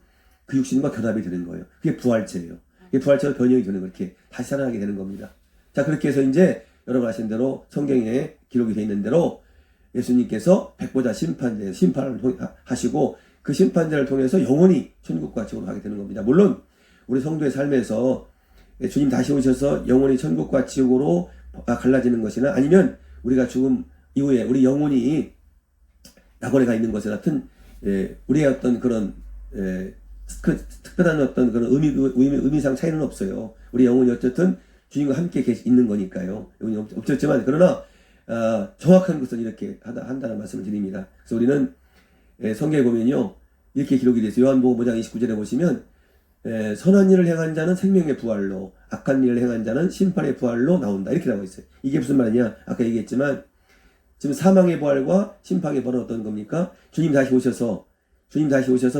육신과 결합이 되는 거예요. 그게 부활체예요. 그게 부활체로 변형이 되는 거 이렇게 다시 살아나게 되는 겁니다. 자, 그렇게 해서 이제 여러분 아시는 대로 성경에 기록이 되어 있는 대로 예수님께서 백보자 심판대 심판을 하시고 그 심판대를 통해서 영원히 천국과 지옥으로 가게 되는 겁니다. 물론 우리 성도의 삶에서 주님 다시 오셔서 영원히 천국과 지옥으로 갈라지는 것이나 아니면 우리가 죽음 이후에 우리 영혼이 낙원에 가 있는 것이나 같은 우리의 어떤 그런 특별한 어떤 그런 의미상 차이는 없어요. 우리 영혼이 어쨌든 주님과 함께 있는 거니까요. 영혼이 없었지만 그러나 정확한 것은 이렇게 한다는 말씀을 드립니다. 그래서 우리는 성경에 보면요 이렇게 기록이 되어 있어요. 요한복음 5장 29절에 보시면 선한 일을 행한 자는 생명의 부활로 악한 일을 행한 자는 심판의 부활로 나온다 이렇게 나와 있어요. 이게 무슨 말이냐 아까 얘기했지만 지금 사망의 부활과 심판의 부활은 어떤 겁니까? 주님 다시 오셔서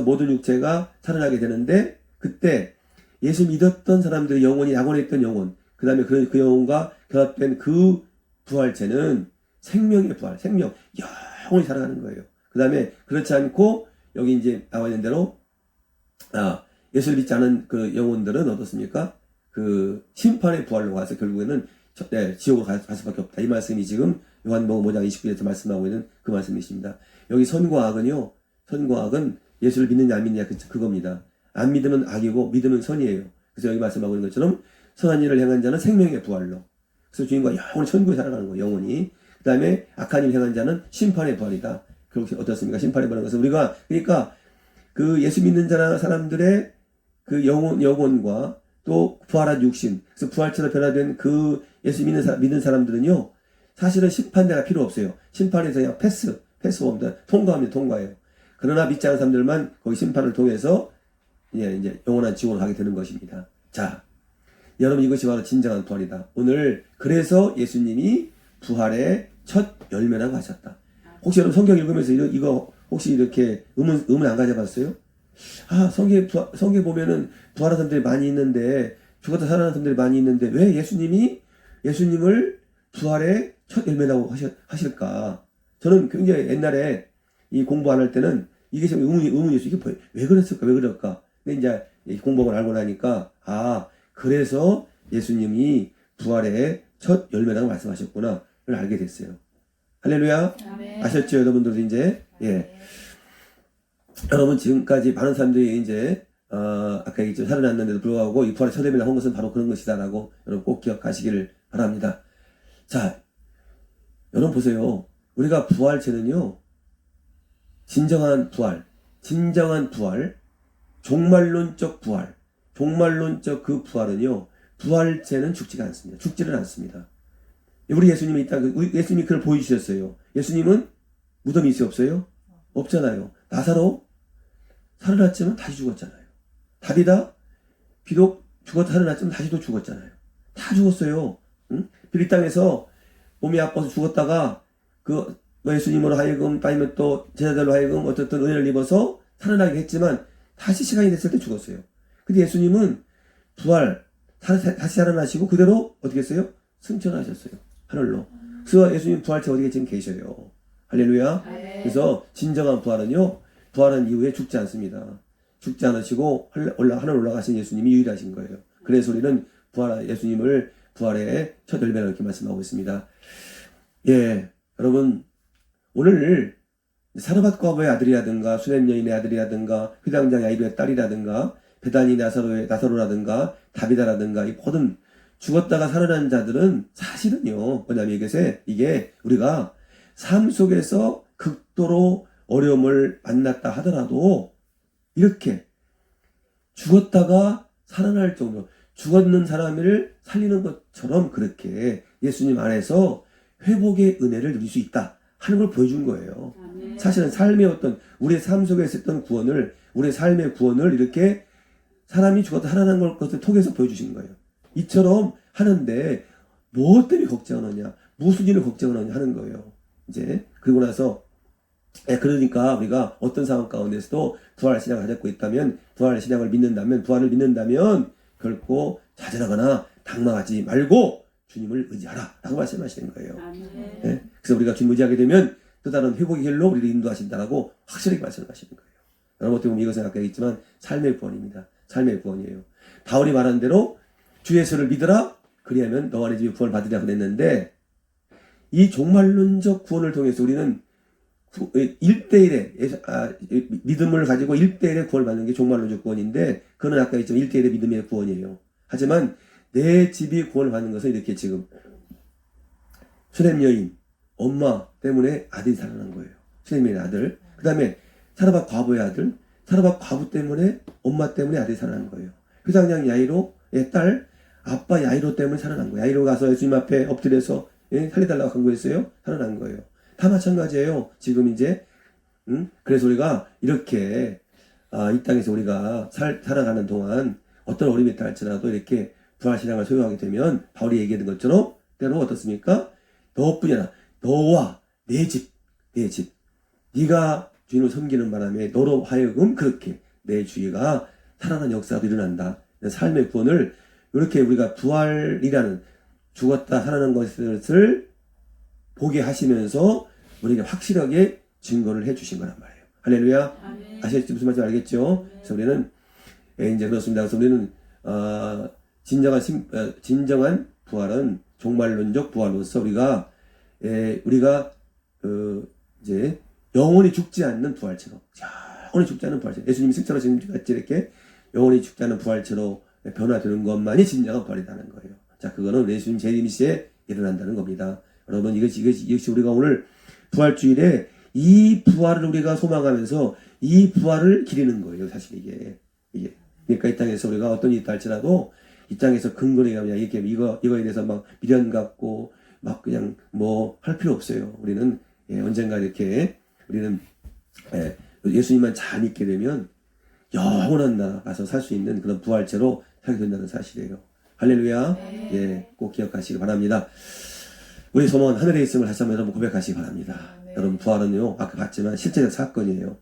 모든 육체가 살아나게 되는데 그때 예수 믿었던 사람들의 영혼이 낙원에 있던 영혼 그 다음에 그 영혼과 결합된 그 부활체는 생명의 부활, 생명, 영원히 살아가는 거예요. 그 다음에 그렇지 않고 여기 이제 나와 있는 대로 예수를 믿지 않은 그 영혼들은 어떻습니까? 그 심판의 부활로 가서 결국에는 지옥으로 갈 수밖에 없다. 이 말씀이 지금 요한복음 5장 29절에서 말씀하고 있는 그 말씀이십니다. 여기 선과 악은 예수를 믿느냐 안 믿느냐 그겁니다. 안 믿으면 악이고 믿으면 선이에요. 그래서 여기 말씀하고 있는 것처럼 선한 일을 행한 자는 생명의 부활로. 그래서 주님과 영원히 천국에 살아가는 거예요. 영원히. 그 다음에 악한 일을 행한 자는 심판의 부활이다. 그렇게 어떻습니까? 심판의 부활인 것은 우리가 그러니까 그 예수 믿는 사람들의 그 영혼과 또 부활한 육신, 그래서 부활체로 변화된 그 예수 믿는 사람들은요, 사실은 심판대가 필요 없어요. 심판에서 그냥 패스옵니다. 통과해요. 그러나 믿지 않은 사람들만 거기 심판을 통해서 이제 영원한 지옥으로 가게 되는 것입니다. 자, 여러분 이것이 바로 진정한 부활이다. 오늘 그래서 예수님이 부활의 첫 열매라고 하셨다. 혹시 여러분 성경 읽으면서 이거 혹시 이렇게 의문 안 가져봤어요? 성경에 보면은 부활한 사람들이 많이 있는데 죽었다 살아난 사람들이 많이 있는데 왜 예수님을 부활의 첫 열매라고 하실까? 저는 굉장히 옛날에 이 공부 안 할 때는 이게 좀 의문이었어요. 이게 왜 그랬을까? 왜 그럴까? 근데 이제 공부를 알고 나니까 그래서 예수님이 부활의 첫 열매라고 말씀하셨구나를 알게 됐어요. 할렐루야. 아멘. 아셨죠, 여러분들도 이제? 예. 여러분, 지금까지 많은 사람들이 이제, 아까 얘기했죠. 살아났는데도 불구하고 이 부활의 첫 예배를 한 것은 바로 그런 것이다라고 여러분 꼭 기억하시기를 바랍니다. 자, 여러분 보세요. 우리가 부활체는요, 진정한 부활, 종말론적 부활, 종말론적 그 부활은요, 부활체는 죽지가 않습니다. 죽지는 않습니다. 우리 예수님이 예수님이 그걸 보여주셨어요. 예수님은 무덤이 있어요, 없어요? 없잖아요. 나사로 살아났지만 다시 죽었잖아요. 다비다 비록 죽었다 살아났지만 다시 또 죽었잖아요. 다 죽었어요. 응? 이 땅에서 몸이 아파서 죽었다가 예수님으로 하여금 아니면 또 제자들로 하여금 어쨌든 은혜를 입어서 살아나게 했지만 다시 시간이 됐을 때 죽었어요. 근데 예수님은 다시 살아나시고 그대로 어떻게 했어요? 승천하셨어요. 하늘로. 그래서 예수님 부활체 어디에 지금 계셔요. 할렐루야. 그래서 진정한 부활은 이후에 죽지 않습니다. 죽지 않으시고 하늘 올라가신 예수님이 유일하신 거예요. 그래서 우리는 예수님을 부활의 첫 열매라고 이렇게 말씀하고 있습니다. 예, 여러분 오늘 사르밧 과부의 아들이라든가 수렘 여인의 아들이라든가 회당장 야이로의 딸이라든가 베다니 나사로라든가 다비다라든가 이 모든 죽었다가 살아난 자들은 사실은요, 뭐냐면 이게 우리가 삶 속에서 극도로 어려움을 만났다 하더라도 이렇게 죽었다가 살아날 정도, 죽었는 사람을 살리는 것처럼 그렇게 예수님 안에서 회복의 은혜를 누릴 수 있다 하는 걸 보여준 거예요. 사실은 삶의 우리의 삶 속에 있었던 우리의 삶의 구원을 이렇게 사람이 죽었다 살아난 것을 통해서 보여주신 거예요. 이처럼 하는데 뭐 때문에 걱정하느냐, 무슨 일을 걱정하느냐 하는 거예요. 이제 그러고 나서 그러니까 우리가 어떤 상황 가운데서도 부활 신앙을 가졌고 있다면, 부활 신앙을 믿는다면, 부활을 믿는다면 결코 좌절하거나 당망하지 말고 주님을 의지하라 라고 말씀하시는 거예요. 네? 그래서 우리가 주님을 의지하게 되면 또 다른 회복의 길로 우리를 인도하신다라고 확실하게 말씀하시는 거예요. 여러분 어떻게 보면 이것은 아까 얘기했지만 삶의 구원입니다. 삶의 구원이에요. 바울이 말한 대로 주 예수를 믿으라 그리하면 너와 내 집이 구원을 받으리라 그랬는데, 이 종말론적 구원을 통해서 우리는 1대1의 믿음을 가지고 1대1의 구원을 받는 게 종말론적 구원인데, 그거는 아까 했지만 1대1의 믿음의 구원이에요. 하지만 내 집이 구원을 받는 것은 이렇게 지금 수렘 여인 엄마 때문에 아들이 살아난 거예요. 수렘 여인의 아들, 그 다음에 사르밧 과부의 아들, 사르밧 과부 때문에 엄마 때문에 아들이 살아난 거예요. 회당장 야이로의 딸 아빠 야이로 때문에 살아난 거예요. 야이로 가서 예수님 앞에 엎드려서 살려달라고 간구했어요. 살아난 거예요. 다 마찬가지예요. 지금 이제 그래서 우리가 이렇게 이 땅에서 우리가 살아가는 동안 어떤 어려움이 있다 할지라도 이렇게 부활신앙을 소유하게 되면 바울이 얘기했던 것처럼 때로 어떻습니까? 너뿐이 아니라 너와 내 집 네가 주님을 섬기는 바람에 너로 하여금 그렇게 내 주위가 살아난 역사도 일어난다. 삶의 구원을 이렇게 우리가 부활이라는 죽었다 살아난 것을 보게 하시면서 우리에게 확실하게 증거를 해주신 거란 말이에요. 할렐루야. 아멘. 아시겠죠? 무슨 말인지 알겠죠? 그래서 우리는 이제 그렇습니다. 그래서 우리는 진정한 부활은 종말론적 부활로서 우리가 이제 영원히 죽지 않는 부활체로, 예수님이 승천하 지금 같이 이렇게 영원히 죽지 않는 부활체로 변화되는 것만이 진정한 부활이라는 거예요. 자, 그거는 예수님 재림시에 일어난다는 겁니다. 여러분, 이것이 우리가 오늘 부활주일에 이 부활을 우리가 소망하면서 이 부활을 기리는 거예요. 사실 이게. 그러니까 이 땅에서 우리가 어떤 일이 있다 할지라도 이 땅에서 근거리가 그냥 이렇게 이거에 대해서 막 미련 갖고 막 그냥 뭐 할 필요 없어요. 우리는 언젠가 이렇게 우리는 예수님만 잘 믿게 되면 영원한 나라 가서 살 수 있는 그런 부활체로 살게 된다는 사실이에요. 할렐루야. 꼭 기억하시기 바랍니다. 우리 소망은 하늘에 있음을 다시 한번 여러분 고백하시기 바랍니다. 여러분 부활은요, 아까 봤지만 실제적 사건이에요.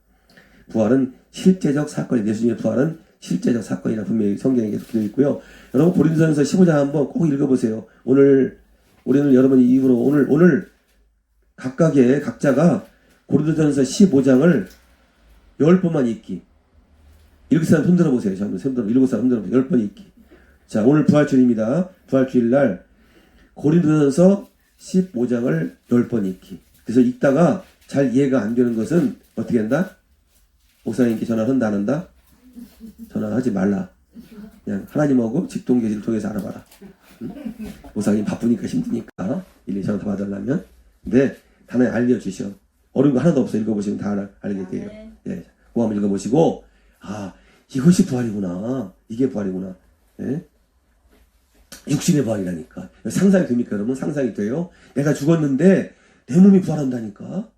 부활은 실제적 사건이에요. 예수님의 부활은 실제적 사건이라 분명히 성경에 계속 되어 있고요. 여러분 고린도전서 15장 한번 꼭 읽어보세요. 우리는 여러분 이후로 오늘 각자가 고린도전서 15장을 10번만 읽기. 읽을 사람 손 들어보세요. 읽을 사람 손 들어보세요. 10번 읽기. 자, 오늘 부활주일입니다. 부활주일 날 고린도전서 15장을 10번 읽기. 그래서 읽다가 잘 이해가 안 되는 것은 어떻게 한다? 목사님께 전화를 한다 안 한다? 전화하지 말라. 그냥 하나님하고 직동계시를 통해서 알아봐라. 응? 목사님 바쁘니까 힘드니까 일일이 전화 다 받으려면. 근데 하나님 알려주셔. 어려운 거 하나도 없어. 읽어보시면 다 알게 돼요. 예. 그거 한번 읽어보시고, 아, 이것이 부활이구나. 이게 부활이구나. 예? 육신의 부활이라니까. 상상이 됩니까, 여러분? 상상이 돼요? 내가 죽었는데 내 몸이 부활한다니까?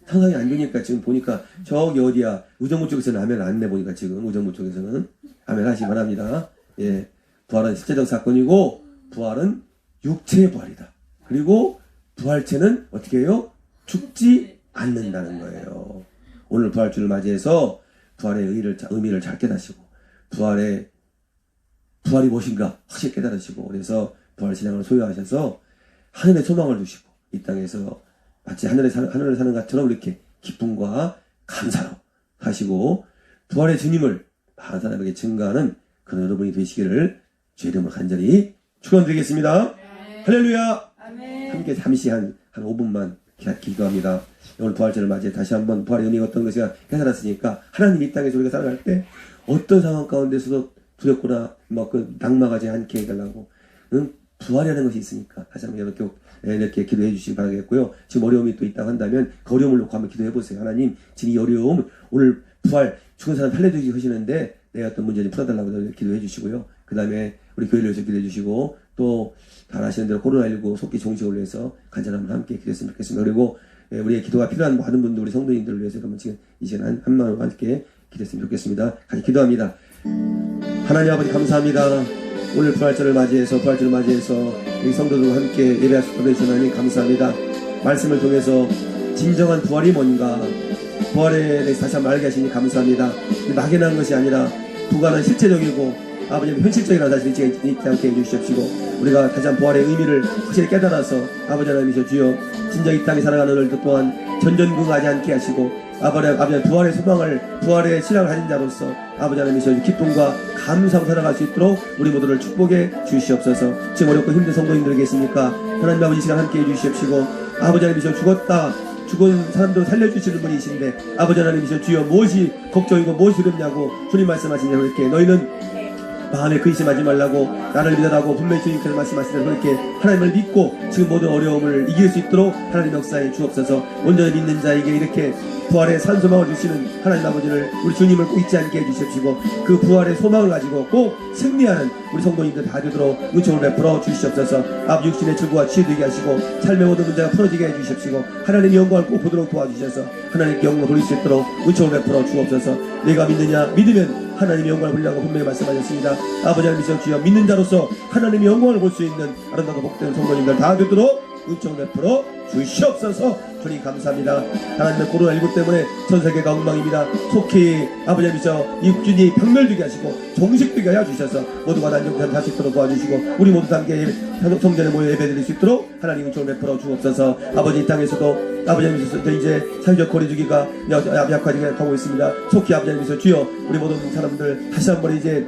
상상이 안 되니까 지금 보니까 저기 어디야, 의정부 쪽에서는 아멘 안 내보니까 지금 의정부 쪽에서는 아멘 하시기 바랍니다. 예. 부활은 실제적 사건이고, 부활은 육체의 부활이다. 그리고 부활체는 어떻게 해요? 죽지 않는다는 거예요. 오늘 부활주를 맞이해서 부활의 의미를 잘 깨닫시고, 부활이 무엇인가 확실히 깨달으시고, 그래서 부활 신앙을 소유하셔서 하늘의 소망을 두시고, 이 땅에서 마치 하늘을 사는 것처럼 이렇게 기쁨과 감사로 하시고, 부활의 주님을 많은 사람에게 증거하는 그런 여러분이 되시기를 주의 이름으로 간절히 축원드리겠습니다. 할렐루야. 함께 잠시 한 5분만 기도합니다. 오늘 부활절을 맞이해 다시 한번 부활의 의미가 어떤 것이 깨달았으니까, 하나님 이 땅에서 우리가 살아갈 때 어떤 상황 가운데서도 두렵거나 그 낙마하지 않게 해달라고, 부활이라는 것이 있으니까 다시 한번 이렇게 기도해 주시기 바라겠고요. 지금 어려움이 또 있다고 한다면 그 어려움을 놓고 한번 기도해 보세요. 하나님, 지금 이 어려움, 오늘 부활 죽은 사람 살려주기 하시는데 내가 어떤 문제 좀 풀어달라고 기도해 주시고요. 그 다음에 우리 교회를 위해서 기도해 주시고, 또 잘 아시는 대로 코로나19 속기 종식을 위해서 간절함을 함께 기도했으면 좋겠습니다. 그리고 우리의 기도가 필요한 많은 분들, 우리 성도님들을 위해서 여러분 지금 이 시간 한 마음으로 함께 기도했으면 좋겠습니다. 같이 기도합니다. 하나님 아버지 감사합니다. 오늘 부활절을 맞이해서 우리 성도들과 함께 예배할 수 있도록 해주시니 감사합니다. 말씀을 통해서 진정한 부활이 뭔가, 부활에 대해서 다시 한번 알게 하시니 감사합니다. 막연한 것이 아니라 부활은 실체적이고 아버지는 현실적이라는 사실을 잊지 않게 해주시옵시고, 우리가 다시 한번 부활의 의미를 확실히 깨달아서 아버지 하나님이셔 주여, 진정 이 땅에 살아가는 오늘도 또한 전전긍긍하지 않게 하시고, 아버지 부활의 소망을, 부활의 신앙을 가진 자로서 아버지 하나님이셔 기쁨과 감사하고 살아갈 수 있도록 우리 모두를 축복해 주시옵소서. 지금 어렵고 힘든 성도님들 계십니까? 하나님 아버지 시간 함께 해주시옵시고, 아버지 하나님이셔 죽은 사람도 살려주시는 분이신데, 아버지 하나님이셔 주여 무엇이 걱정이고 무엇이 두렵냐고 주님 말씀하신 대로 이렇게 너희는 마음에 근심하지 말라고, 나를 믿으라고 분명히 주님께서 말씀하신 대로 그렇게 하나님을 믿고 지금 모든 어려움을 이길 수 있도록 하나님 역사에 주옵소서. 온전히 믿는 자에게 이렇게 부활의 산소망을 주시는 하나님 아버지를, 우리 주님을 꼭 잊지 않게 해주십시고, 그 부활의 소망을 가지고 꼭 승리하는 우리 성도님들 다 되도록 은총을 베풀어 주시옵소서. 아버지 육신의 질고가 치유되게 하시고 삶의 모든 문제가 풀어지게 해주십시고, 하나님의 영광을 꼭 보도록 도와주셔서 하나님께 영광을 돌릴 수 있도록 은총을 베풀어 주옵소서. 내가 믿느냐? 믿으면 하나님의 영광을 보리라고 분명히 말씀하셨습니다. 아버지 하나님 주여, 믿는 자로서 하나님의 영광을 볼 수 있는 아름다고 복된 성도님들 다 되도록 은총 베풀어 주시옵소서. 주님 감사합니다. 하나님의 코로나19 때문에 전 세계가 엉망입니다. 속히 아버지 하나님 이 육준이 박멸되게 하시고 종식되게 하여 주셔서 모두가 난영산 할 수 있도록 도와주시고, 우리 모두 함께 성전에 모여 예배드릴 수 있도록 하나님 은총을 베풀어 주옵소서. 아버지 이 땅에서도 아버지 하나님께서 이제 사회적 거리두기가 약화되게 하고 있습니다. 속히 아버지 하나님께서 주여, 우리 모든 사람들 다시 한번 이제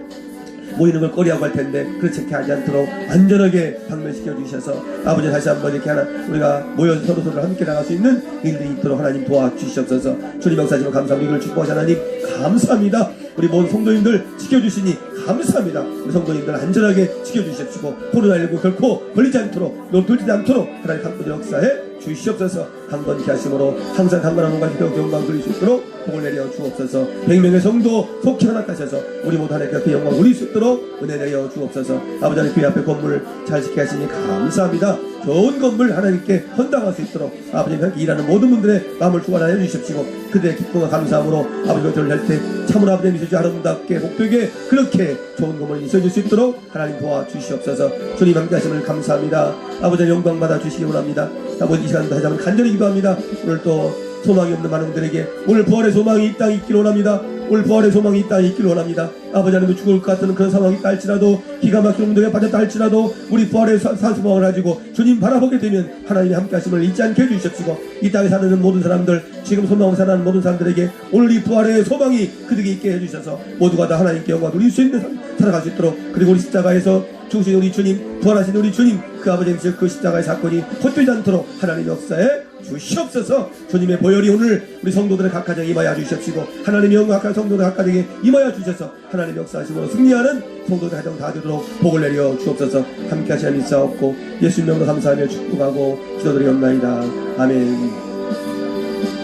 모이는 걸 꺼리하고 할 텐데 그렇지 않게 하지 않도록 안전하게 방면시켜 주셔서 아버지 다시 한번 이렇게 우리가 모여서 서로 함께 나갈 수 있는 일들이 있도록 하나님 도와주시옵소서. 주님 역사지만 감사합니다. 이걸 축복하시 하나님 감사합니다. 우리 모든 성도님들 지켜주시니 감사합니다. 우리 성도님들 안전하게 지켜주십시고, 코로나19 결코 걸리지 않도록, 돌지 않도록 하나님 한 분의 역사에 주시옵소서. 강건케 하심으로 항상 강건한 몸과 기도와 영광 돌릴 수 있도록 복을 내려 주옵소서. 100명의 성도 속히 하나까셔서 우리 모두 하나님께 그 영광 돌릴 수 있도록 은혜 내려 주옵소서. 아버지 하나님 교회 앞에 건물 잘 지켜 하시니 감사합니다. 좋은 건물 하나님께 헌당할 수 있도록 아버지 함께 일하는 모든 분들의 마음을 주관하여 주십시고, 그들의 기쁨과 감사함으로 아버지 것들을 할 때 참으로 아버지 하나님 아름답게 복되게 그렇게 좋은 건물을 있어줄 수 있도록 하나님 도와주시옵소서. 주님 함께 하심을 감사합니다. 아버지 영광 받아 주시기 원합니다. 아버지 이 시간 다시 한번 간절히 기도합니다. 오늘 또 소망이 없는 많은 분들에게 오늘 부활의 소망이 이 땅에 있기를 원합니다. 오늘 부활의 소망이 이 땅에 있기를 원합니다. 아버지 하나님 죽을 것 같은 그런 상황이 있다 할지라도, 기가 막히는 운동에 빠졌다 할지라도 우리 부활의 산소망을 가지고 주님 바라보게 되면 하나님이 함께 하심을 잊지 않게 해주십시고, 이 땅에 사는 모든 사람들, 지금 소망을 사는 모든 사람들에게 오늘 이 부활의 소망이 그들에게 있게 해주셔서 모두가 다 하나님께 영광을 돌릴 수 있는 살아갈 수 있도록, 그리고 우리 십자가에서 죽으신 우리 주님, 부활하신 우리 주님, 그 아버지 그 십자가의 사건이 헛되지 않도록 하나님 역사에 주시옵소서. 주님의 보혈이 오늘 우리 성도들의 각 가정에 임하여 주시옵시고, 하나님의 영광 각 성도들 각 가정에 임하여 주셔서 하나님 역사하심으로 승리하는 성도들 가정 다 되도록 복을 내려 주옵소서. 함께 하시는 믿사옵고 예수님 이름으로 감사하며 축복하고 기도드리옵나이다. 아멘.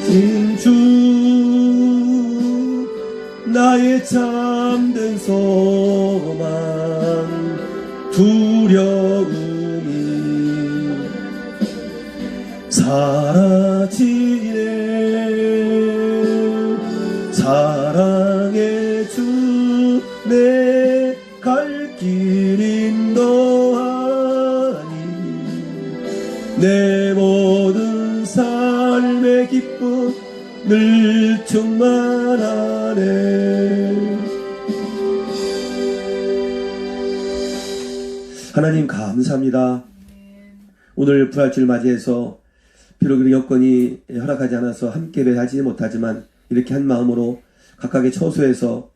진주 나의 참된 소망 두려움이 사라지네. 사랑의 주 내 갈 길 인도하니 내 모든 삶의 기쁨 늘 충만하네. 하나님 감사합니다. 오늘 부활주를 맞이해서 비록 그 여건이 허락하지 않아서 함께 예배하지 못하지만 이렇게 한 마음으로 각각의 처소에서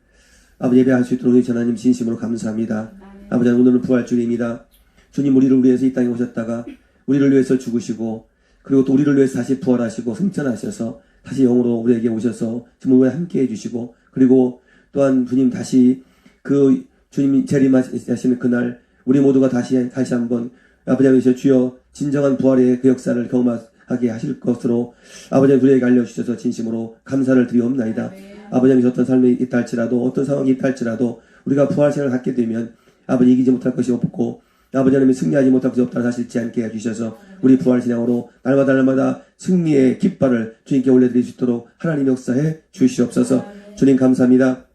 아버지 예배할 수 있도록 우리 하나님 진심으로 감사합니다. 아버지 오늘은 부활주일입니다. 주님 우리를 위해서 이 땅에 오셨다가 우리를 위해서 죽으시고 그리고 또 우리를 위해서 다시 부활하시고 승천하셔서 다시 영으로 우리에게 오셔서 지금 우리와 함께 해주시고 그리고 또한 주님 다시 그 주님이 재림하시는 그날 우리 모두가 다시 한번 아버지 하나님 주여 진정한 부활의 그 역사를 경험하게 하실 것으로 아버지 하나님 우리에게 알려주셔서 진심으로 감사를 드리옵나이다. 아버지 하나님 어떤 삶이 있다 할지라도 어떤 상황이 있다 할지라도 우리가 부활 생활을 갖게 되면 아버지 이기지 못할 것이 없고 아버지 하나님 승리하지 못할 것이 없다는 사실 잊지 않게 해주셔서 우리 부활 신앙으로 날마다 승리의 깃발을 주님께 올려드릴 수 있도록 하나님 역사해 주시옵소서. 주님 감사합니다.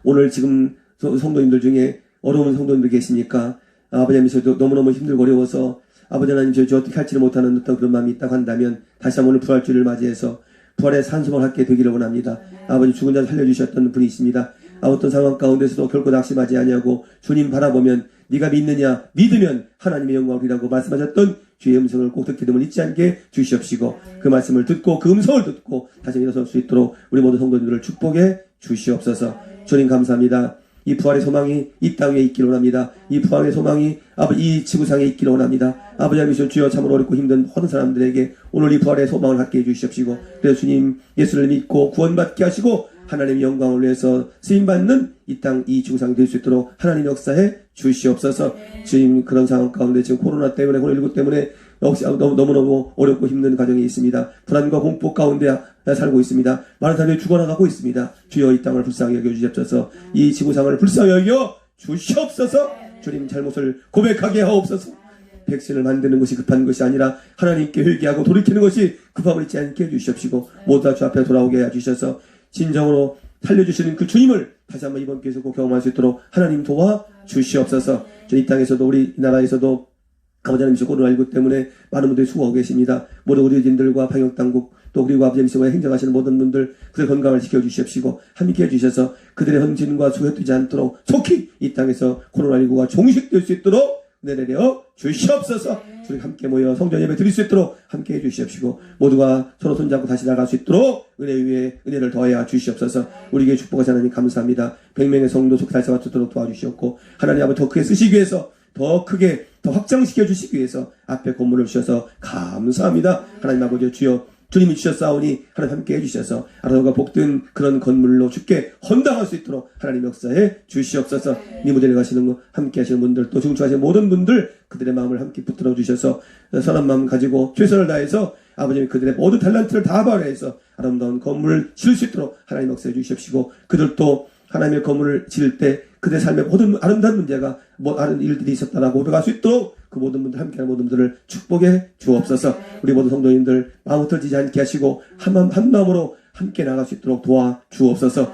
오늘 지금 성도님들 중에 어려운 성도님들 계십니까? 아버지 하나님 저도 너무너무 힘들고 어려워서 아버지 하나님 저 어떻게 할지를 못하는 어떤 그런 마음이 있다고 한다면 다시 한번 오늘 부활주를 맞이해서 부활의 산소를 갖게 되기를 원합니다. 아버지 죽은 자 살려주셨던 분이십니다. 어떤 상황 가운데서도 결코 낙심하지 아니하고 주님 바라보면 네가 믿느냐 믿으면 하나님의 영광이라고 말씀하셨던 주의 음성을 꼭 듣게 되면 잊지 않게 주시옵시고 그 말씀을 듣고 그 음성을 듣고 다시 일어설 수 있도록 우리 모든 성도님들을 축복해 주시옵소서. 주님 감사합니다. 이 부활의 소망이 이 땅에 있기를 원합니다. 이 부활의 소망이 이 지구상에 있기를 원합니다. 아버지 하나님 주여 참으로 어렵고 힘든 모든 사람들에게 오늘 이 부활의 소망을 갖게 해주시옵시고 그래서 주님 예수를 믿고 구원받게 하시고 하나님의 영광을 위해서 쓰임받는 이 땅 이 지구상이 될 수 있도록 하나님 역사해 주시옵소서. 주님 그런 상황 가운데 지금 코로나 때문에 코로나19 때문에 역시 너무너무 어렵고 힘든 가정이 있습니다. 불안과 공포 가운데 살고 있습니다. 많은 사람들이 죽어나가고 있습니다. 주여 이 땅을 불쌍히 여겨주시옵소서. 이 지구상을 불쌍히 여겨 주시옵소서. 주님 잘못을 고백하게 하옵소서. 백신을 만드는 것이 급한 것이 아니라 하나님께 회개하고 돌이키는 것이 급함을 잊지 않게 해주시옵시고 모두 다 주 앞에 돌아오게 해주셔서 진정으로 살려주시는 그 주님을 다시 한번 이번 기회에서 꼭 경험할 수 있도록 하나님 도와 주시옵소서. 이 땅에서도 우리 나라에서도 아버지 하나님 코로나19 때문에 많은 분들이 수고하고 계십니다. 모든 의료진들과 방역당국 또 그리고 아버지 하나님 행정하시는 모든 분들 그들의 건강을 지켜주시옵시고 함께 해주셔서 그들의 헌신과 수혈되지 않도록 속히 이 땅에서 코로나19가 종식될 수 있도록 은혜 내려 주시옵소서. 우리 함께 모여 성전 예배 드릴 수 있도록 함께 해주시옵시고 모두가 서로 손잡고 다시 나갈 수 있도록 은혜 위에 은혜를 더해 주시옵소서. 우리에게 축복하시 하나님 감사합니다. 100명의 성도 속 달성을 맞추도록 도와주시옵고 하나님 아버지 더 크게 쓰시기 위해서 더 크게 더 확장시켜 주시기 위해서 앞에 건물을 주셔서 감사합니다. 하나님 아버지 주여 주님이 주셨사오니 하나님 함께 해주셔서 아름다움과 복된 그런 건물로 주께 헌당할 수 있도록 하나님 역사해 주시옵소서. 이 무대를 가시는 거 함께 하시는 분들 또 중추하시는 모든 분들 그들의 마음을 함께 붙들어 주셔서 선한 마음 가지고 최선을 다해서 아버님 그들의 모든 탤런트를 다 발휘해서 아름다운 건물을 지을 수 있도록 하나님 역사해 주시옵시고 그들도 하나님의 건물을 지을 때 그들의 삶의 모든 아름다운 문제가 다른 일들이 있었다라고 고백할 수 있도록 그 모든 분들 함께하는 모든 분들을 축복해 주옵소서. 우리 모든 성도님들 마음 흩어지지 않게 하시고 한 마음으로 함께 나갈 수 있도록 도와 주옵소서.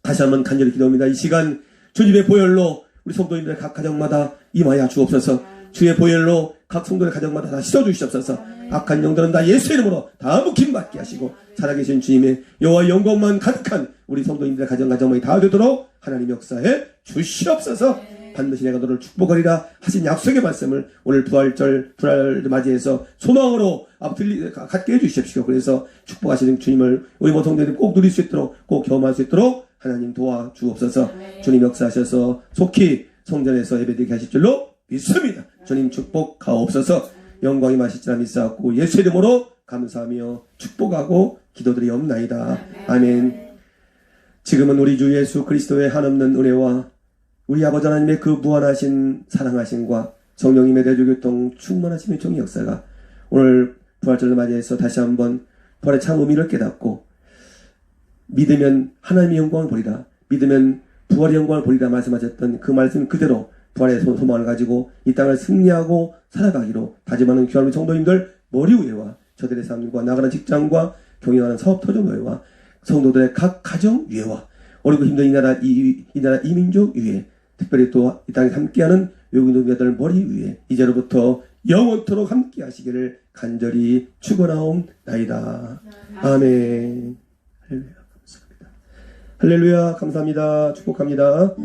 다시 한번 간절히 기도합니다. 이 시간 주님의 보혈로 우리 성도님들 각 가정마다 임하여 주옵소서. 주의 보혈로 각 성도의 가정마다 다 씻어주시옵소서. 악한 영들은 다 예수의 이름으로 다 묵힘받게 하시고 살아계신 주님의 여호와 영광만 가득한 우리 성도님들의 가정이 다 되도록 하나님 역사해 주시옵소서. 반드시 내가 너를 축복하리라 하신 약속의 말씀을 오늘 부활을 맞이해서 소망으로 갖게 해주십시오. 그래서 축복하시는 주님을 우리 모든 성도들이 꼭 누릴 수 있도록 꼭 경험할 수 있도록 하나님 도와주옵소서. 주님 역사하셔서 속히 성전에서 예배드리게 하실 줄로 믿습니다. 주님 축복하옵소서. 영광이 마실지라 믿사옵고 예수 이름으로 감사하며 축복하고 기도드리옵나이다. 아멘. 지금은 우리 주 예수 그리스도의 한없는 은혜와 우리 아버지 하나님의 그 무한하신 사랑하심과 성령님의 대조교통 충만하심의 종의 역사가 오늘 부활절을 맞이해서 다시 한번 부활의 참 의미를 깨닫고 믿으면 하나님의 영광을 보리라, 믿으면 부활의 영광을 보리라 말씀하셨던 그 말씀 그대로 부활의 소망을 가지고 이 땅을 승리하고 살아가기로 다짐하는 귀한 성도님들 머리 위에와 저들의 삶과 나가는 직장과 경영하는 사업 터전 위에와 성도들의 각 가정 위에와 어렵고 힘든 이 나라 이 민족 위에 특별히 또 이 땅에 함께하는 외국인 동료들 머리 위에 이제로부터 영원토록 함께 하시기를 간절히 축원하옵나이다. 아멘. 할렐루야 감사합니다. 할렐루야 감사합니다. 축복합니다.